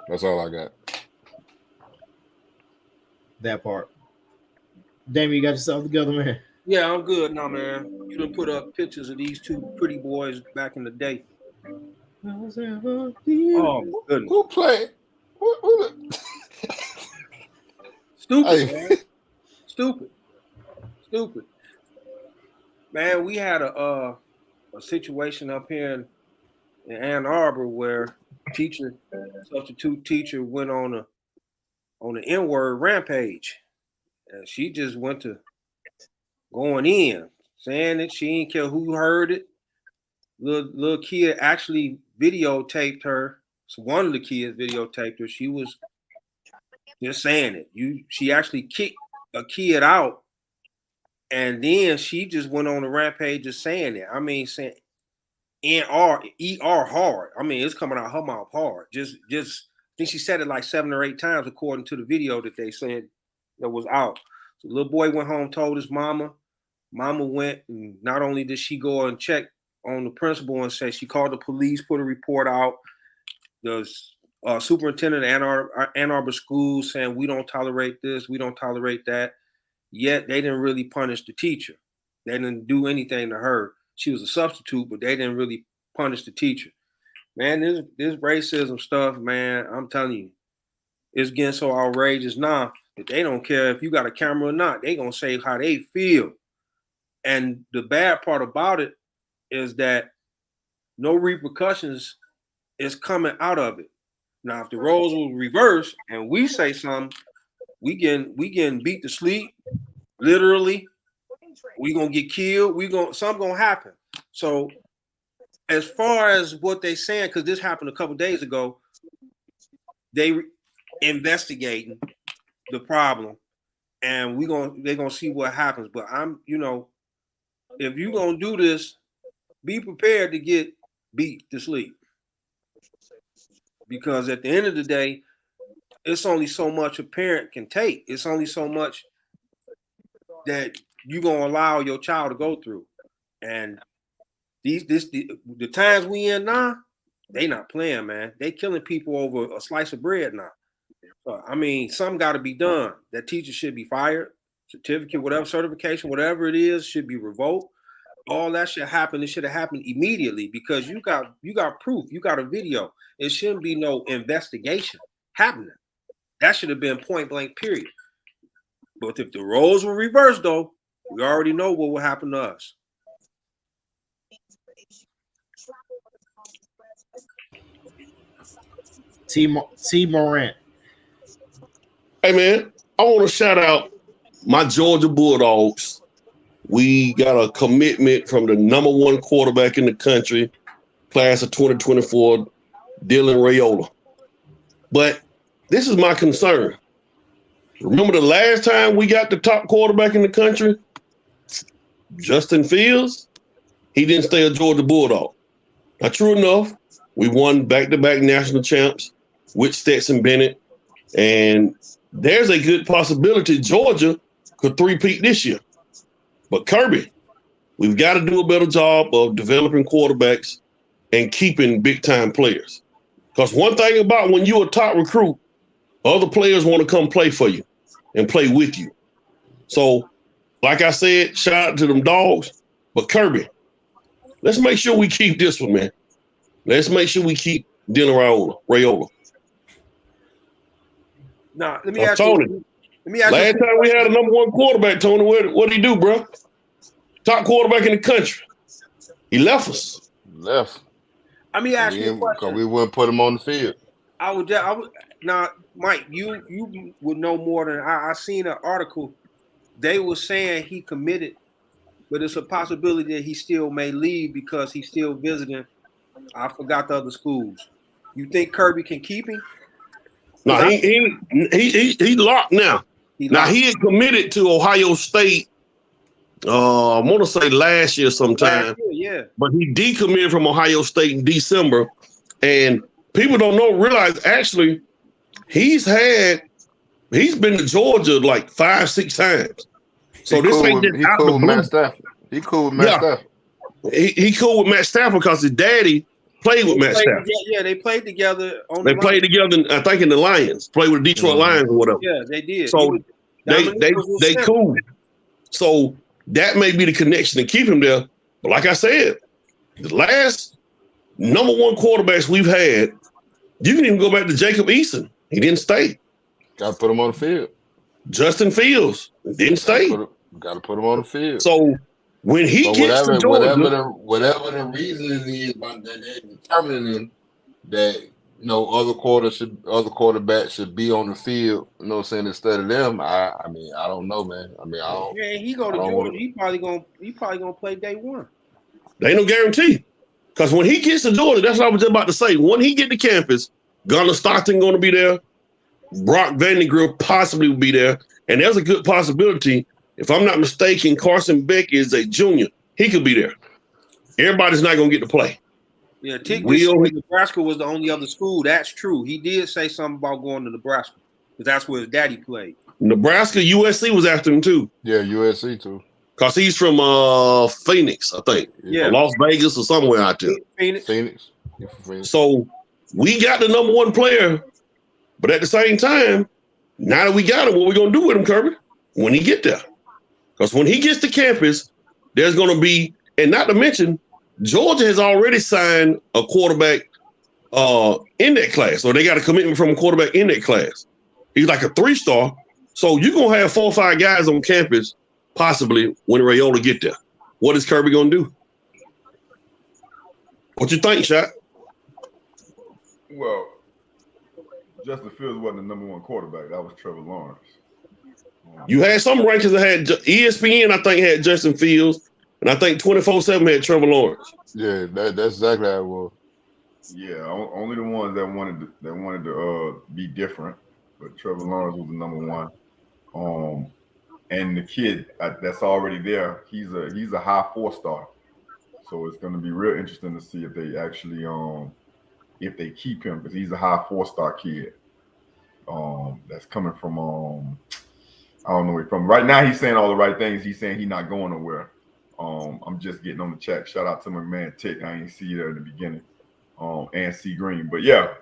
That's all I got. That part. Damn, you got yourself together, man. Yeah, I'm good now, man. You done put up pictures of these two pretty boys back in the day. Oh my goodness. Who played? Stupid, man. Stupid. Man, we had a situation up here in Ann Arbor where substitute teacher went on an N-word rampage. And she just went to going in, saying that she didn't care who heard it. Little kid actually videotaped her. So one of the kids videotaped her. She was just saying it. She actually kicked a kid out, and then she just went on a rampage just saying it. I mean, saying N-R-E-R hard. I mean, it's coming out her mouth hard. Just I think she said it like 7 or 8 times according to the video that they said that was out. So the little boy went home, told his mama. Mama went, and not only did she go and check on the principal and say she called the police, put a report out. The superintendent of Ann Arbor schools saying we don't tolerate this, we don't tolerate that. Yet they didn't really punish the teacher. They didn't do anything to her. She was a substitute, but they didn't really punish the teacher. Man, this racism stuff, man, I'm telling you, it's getting so outrageous now that they don't care if you got a camera or not. They gonna say how they feel. And the bad part about it is that no repercussions is coming out of it. Now, if the roles will reverse and we say something, we getting beat to sleep, literally. We gonna get killed. Something gonna happen. So, as far as what they saying, because this happened a couple days ago, they investigating the problem, and they're gonna see what happens. But if you're gonna do this, be prepared to get beat to sleep. Because at the end of the day, it's only so much a parent can take. It's only so much that you're gonna allow your child to go through. And the times we in now, they not playing, man. They killing people over a slice of bread now. So, I mean, something got to be done. That teacher should be fired, certificate, whatever certification, whatever it is, should be revoked. all that should happen. It should have happened immediately because you got proof. You got a video. It shouldn't be no investigation happening. That should have been point blank, period. But if the roles were reversed, though, we already know what will happen to us. T. Morant. Hey man, I want to shout out my Georgia Bulldogs. We got a commitment from the number one quarterback in the country, class of 2024, Dylan Raiola. But this is my concern. Remember the last time we got the top quarterback in the country? Justin Fields. He didn't stay a Georgia Bulldog. Now, true enough, we won back-to-back national champs with Stetson Bennett. And there's a good possibility Georgia could three-peat this year. But Kirby, we've got to do a better job of developing quarterbacks and keeping big-time players. Because one thing about when you're a top recruit, other players want to come play for you and play with you. So, like I said, shout out to them dogs. But Kirby, let's make sure we keep this one, man. Let's make sure we keep Dylan Raiola. Now, let me ask you. Last time we had a number one quarterback, Tony, what did he do, bro? Top quarterback in the country. He left us. Left. Let me ask you a question. Because we wouldn't put him on the field. I would now, Mike, you would know more than I seen an article. They were saying he committed, but it's a possibility that he still may leave because he's still visiting. I forgot the other schools. You think Kirby can keep him? No, he locked now. He had committed to Ohio State. I want to say last year sometime. Yeah. But he decommitted from Ohio State in December, and people don't realize actually he's been to Georgia like 5-6 times. So this ain't just out the blue. Matt Stafford. He cool with Matt Stafford. He cool with Matt Stafford because his daddy played with Matt Stafford. Yeah, they played together. They played together, I think, in the Lions. Played with the Detroit Lions or whatever. Yeah, they did. So they cool. So that may be the connection to keep him there. But like I said, the last number one quarterbacks we've had, you can even go back to Jacob Eason. He didn't stay. Got to put him on the field. Justin Fields didn't stay. Got to put him on the field. So when he gets to Georgia, whatever the reason is, that they're determining that other quarterbacks should be on the field. You know what I'm saying, instead of them. I mean, I don't know, man. I mean, I don't. Yeah, he go to Georgia. He probably gonna play day one. There ain't no guarantee. Because when he gets to Georgia, that's what I was just about to say. When he get to campus, Gunnar Stockton going to be there. Brock Vandagriff possibly will be there. And there's a good possibility, if I'm not mistaken, Carson Beck is a junior. He could be there. Everybody's not going to get to play. Yeah, Nebraska was the only other school. That's true. He did say something about going to Nebraska because that's where his daddy played. Nebraska, USC was after him too. Yeah, USC too. Because he's from Phoenix, I think. Yeah. Las Vegas or somewhere out there. Phoenix. So we got the number one player, but at the same time, now that we got him, what we going to do with him, Kirby? When he get there. Because when he gets to campus, there's going to be, and not to mention, Georgia has already signed a quarterback in that class. So they got a commitment from a quarterback in that class. He's like a 3-star. So you're going to have 4 or 5 guys on campus possibly when Raiola get there. What is Kirby going to do? What you think, Shaq? Well, Justin Fields wasn't the number one quarterback. That was Trevor Lawrence. You had some rankings that had ESPN, I think, had Justin Fields, and I think 24/7 had Trevor Lawrence. Yeah, that's exactly how it was. Yeah, only the ones that wanted to be different, but Trevor Lawrence was the number one. And the kid that's already there, he's a high 4-star. So it's going to be real interesting to see if they actually if they keep him, because he's a high 4-star kid. That's coming from I don't know where from. Right now he's saying all the right things. He's saying he's not going nowhere. I'm just getting on the chat. Shout out to my man Tick. I ain't see you there in the beginning. And C Green. But yeah,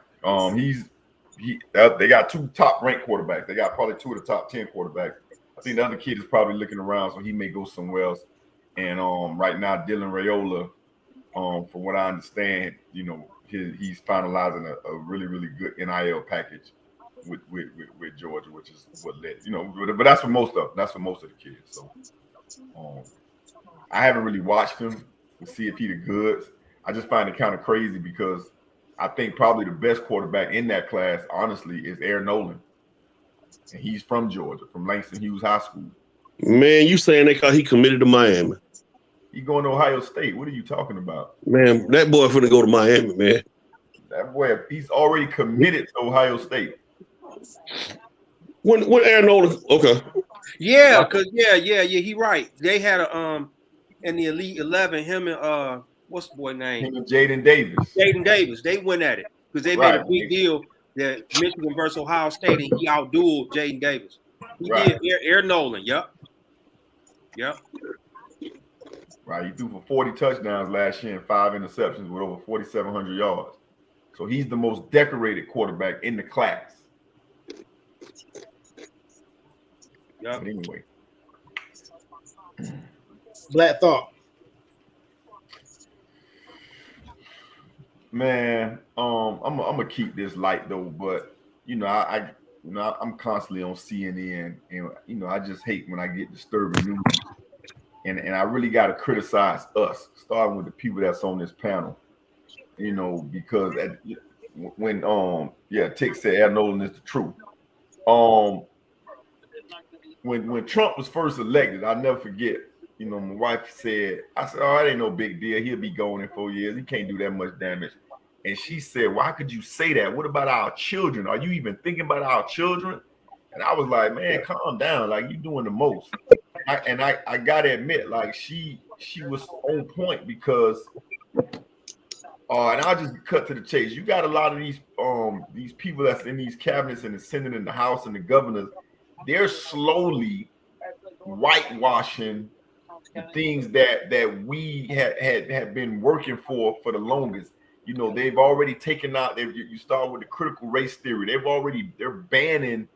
they got 2 top ranked quarterbacks. They got probably 2 of the top 10 quarterbacks. I think the other kid is probably looking around, so he may go somewhere else. And right now Dylan Raiola, from what I understand, he's finalizing a really, really good NIL package with Georgia, which is what led, but that's for most of the kids. So I haven't really watched him to see if he the goods. I just find it kind of crazy because I think probably the best quarterback in that class, honestly, is Aaron Nolan. And he's from Georgia, from Langston Hughes High School. Man, you saying he committed to Miami. He going to Ohio State. What are you talking about? Man, that boy finna go to Miami, man. That boy, he's already committed to Ohio State. When Aaron Nolan, okay. Yeah, because he right. They had a in the Elite 11, him and what's the boy name? Him and Jaden Davis. Jaden Davis. They went at it because they made a big deal that Michigan versus Ohio State, and he outdueled Jaden Davis. He did. Aaron Nolan. Yep. Right, he threw for 40 touchdowns last year and 5 interceptions with over 4,700 yards. So he's the most decorated quarterback in the class. Yeah. But anyway, Black Thought. Man, I'm gonna keep this light though, but I'm constantly on CNN, and I just hate when I get disturbing news, and I really got to criticize us, starting with the people that's on this panel, because when Tick said Aaron Nolan is the truth. When Trump was first elected, I'll never forget. My wife said, I said, "Oh, that ain't no big deal. He'll be gone in 4 years. He can't do that much damage." And she said, "Why could you say that? What about our children? Are you even thinking about our children?" And I was like, "Man, calm down. Like, you doing the most." I gotta admit, like, she was on point because, and I'll just cut to the chase. You got a lot of these people that's in these cabinets and the Senate and the House and the governors. They're slowly whitewashing the things that we had been working for the longest. They've already taken out. You start with the critical race theory. They're banning,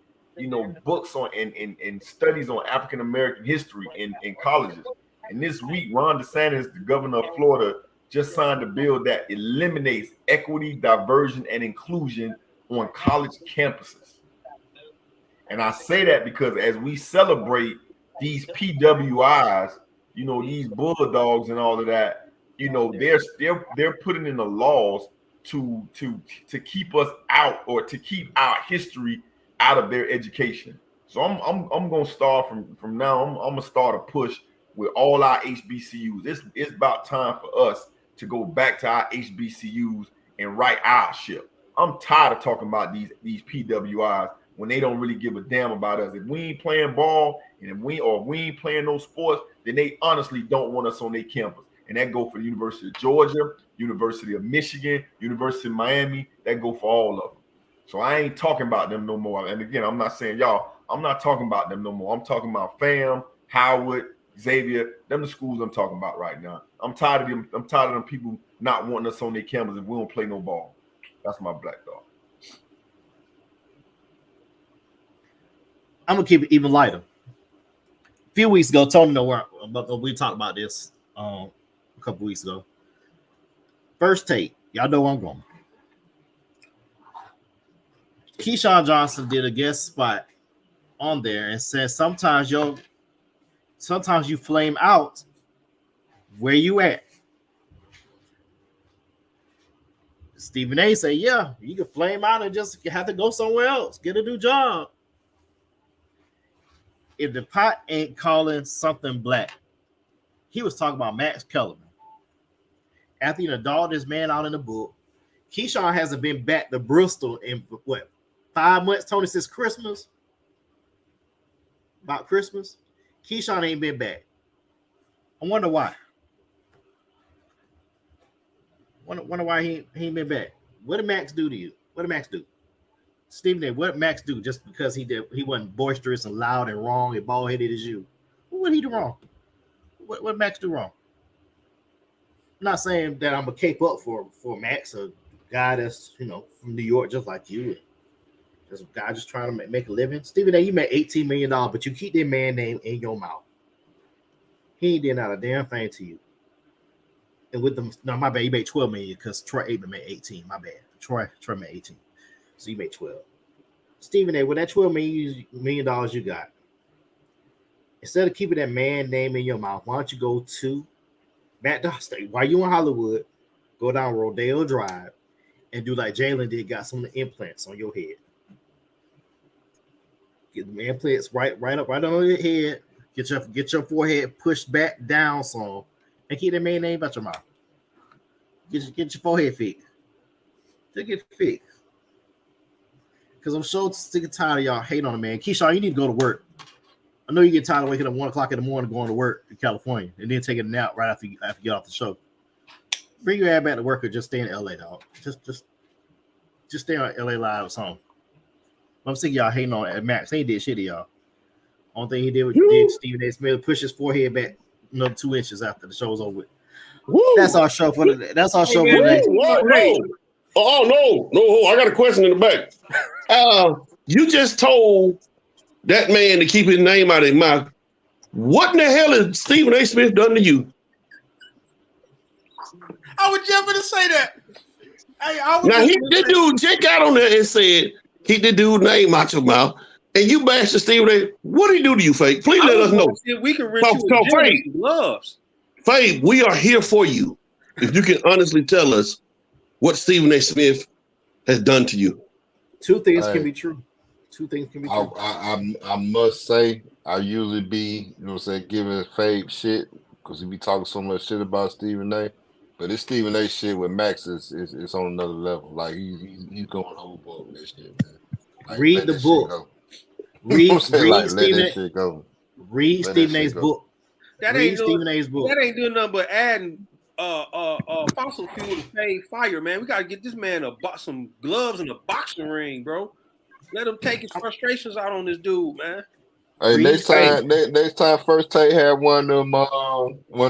books on and studies on African American history in colleges. And this week, Ron DeSantis, the governor of Florida, just signed a bill that eliminates equity, diversion, and inclusion on college campuses. And I say that because as we celebrate these PWIs, these bulldogs and all of that, they're putting in the laws to keep us out, or to keep our history out of their education. So I'm gonna start from now. I'm gonna start a push with all our HBCUs. It's about time for us to go back to our HBCUs and right our ship. I'm tired of talking about these PWIs when they don't really give a damn about us. If we ain't playing ball and if we ain't playing those sports, then they honestly don't want us on their campus. And that go for the University of Georgia, University of Michigan, University of Miami. That go for all of them. So I ain't talking about them no more. And again, I'm not saying y'all, I'm not talking about them no more. I'm talking about FAM, Howard, Xavier. Them the schools I'm talking about right now. I'm tired of them. I'm tired of them people not wanting us on their campus if we don't play no ball. That's my Black Thought. I'm gonna keep it even lighter. A few weeks ago, Tony, we talked about this a couple weeks ago. First take, y'all know where I'm going. Keyshawn Johnson did a guest spot on there and said sometimes you flame out where you at. Stephen A say, yeah, you can flame out and just have to go somewhere else, get a new job. If the pot ain't calling something black, he was talking about Max Kellerman. After he dogged this man out in the book, Keyshawn hasn't been back to Bristol in 5 months, Tony, since Christmas? About Christmas? Keyshawn ain't been back. I wonder why. Wonder why he ain't been back. What did Max do to you? What did Max do? Stephen A., what did Max do just because he wasn't boisterous and loud and wrong and bald-headed as you? What did he do wrong? What did Max do wrong? I'm not saying that I'm a cape up for Max, a guy that's from New York just like you. Just a guy just trying to make a living. Stephen A., you made $18 million, but you keep that man name in your mouth. He ain't did not a damn thing to you. And with them, no, my bad, you made 12 million because Troy Aikman made 18. My bad. Troy made 18. So you made 12. Stephen A, with that $12 million you got, instead of keeping that man name in your mouth, why don't you go to Matt Dostey? While you in Hollywood, go down Rodeo Drive and do like Jalen did, got some of the implants on your head. Get the implants right on your head. Get your forehead pushed back down some, and keep that man name out your mouth. Get your forehead fixed. Just get it fixed. Because I'm so sick and tired of y'all hating on the man. Keyshawn, you need to go to work. I know you get tired of waking up 1 o'clock in the morning going to work in California and then taking a nap right after you get off the show. Bring your ass back to work or just stay in LA, dog. Just stay on LA Live or something. I'm sick of y'all hating on Max. He ain't did shit to y'all. Only thing he did was Stephen A. Smith push his forehead back another 2 inches after the show was over with. Woo. That's our show for today. That's our show for today. No, I got a question in the back. You just told that man to keep his name out of his mouth. What in the hell has Stephen A. Smith done to you? I was just going to say that. This dude just got on there and said, keep the dude's name out your mouth. And you bashed Stephen A. What did he do to you, Fabe? Please let us know. We can rent you gloves. Fabe, we are here for you. If you can honestly tell us what Stephen A. Smith has done to you. Two things can be true. I must say, I usually be, giving Fabe shit because he be talking so much shit about Stephen A. But this Stephen A. shit with Max is on another level. Like he's going overboard with that shit, man. Like, read the book. Read Stephen A.'s book. That ain't doing nothing but adding fossil fuel to pay fire, man. We gotta get this man some gloves and a boxing ring, bro. Let him take his frustrations out on this dude, man. Hey, next time First Take have one of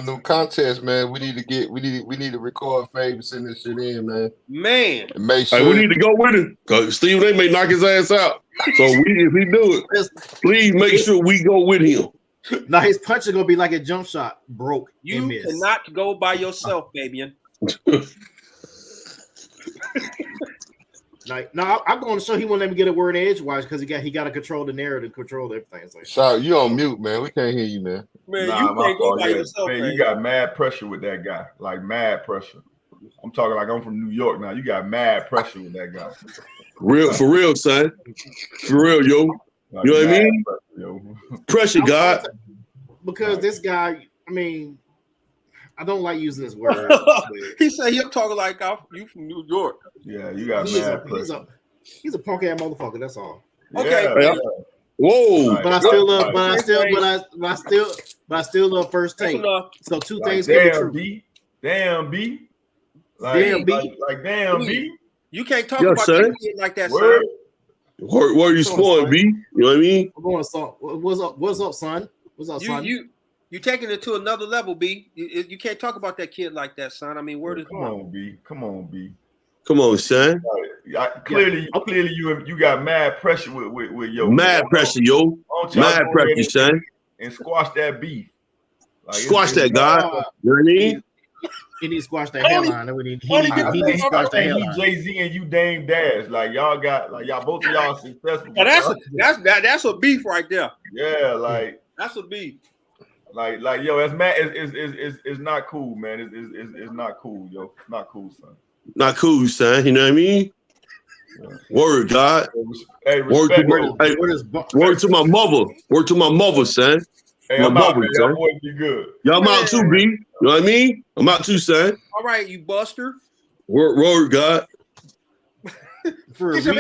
them contests, man. We need to record Fabe and send this shit in, man. And make sure we need to go with him because Stephen A. may knock his ass out. So if he do it, please make sure we go with him. Now his punch is gonna be like a jump shot, broke. You cannot go by yourself, Fabian. Like, no, I'm going to show he won't let me get a word edgewise because he got to control the narrative, control everything. It's like, Shout, you on mute, man. We can't hear you, man. Man, you can't go by yourself, man. You got mad pressure with that guy, like mad pressure. I'm talking like I'm from New York now. You got mad pressure with that guy. For real, son. For real, yo. Like, you know what I mean? Pressure, God. God. Because this guy, I mean, I don't like using this word. He said you're talking like you from New York. Yeah, you got mad pressure. He's a punk ass motherfucker. That's all. Okay. Yeah. Whoa. But I still love. But I still love First Take. So two things can be true. Damn B. Damn B. Like damn B. You can't talk about that shit like that, son. Where are you spoiling, B? You know what I mean? I'm going, son. What's up, son? What's up, son? You taking it to another level, B. You can't talk about that kid like that, son. I mean, word is Come on, B. Come on, son. Clearly, you got mad pressure with your mad pressure, yo. Mad pressure, son. And squash that beef. Like, squash that, God. You know what I mean? He needs to squash that hairline. He needs to squash that hairline. Jay-Z and you Dame Dash. Like y'all both of y'all successful. That's a beef right there. Yeah, like that's a beef. Like yo, that's mad. It's not cool, man. It's not cool, yo. It's not cool, son. Not cool, son. You know what I mean? Yeah. Word, God. Hey, word to my mother. Word to my mother, son. Hey, I'm out, man. Y'all boys be good. Y'all out too, B. You know what I mean? I'm out too, son. All right, you buster. Word, God. For a reason.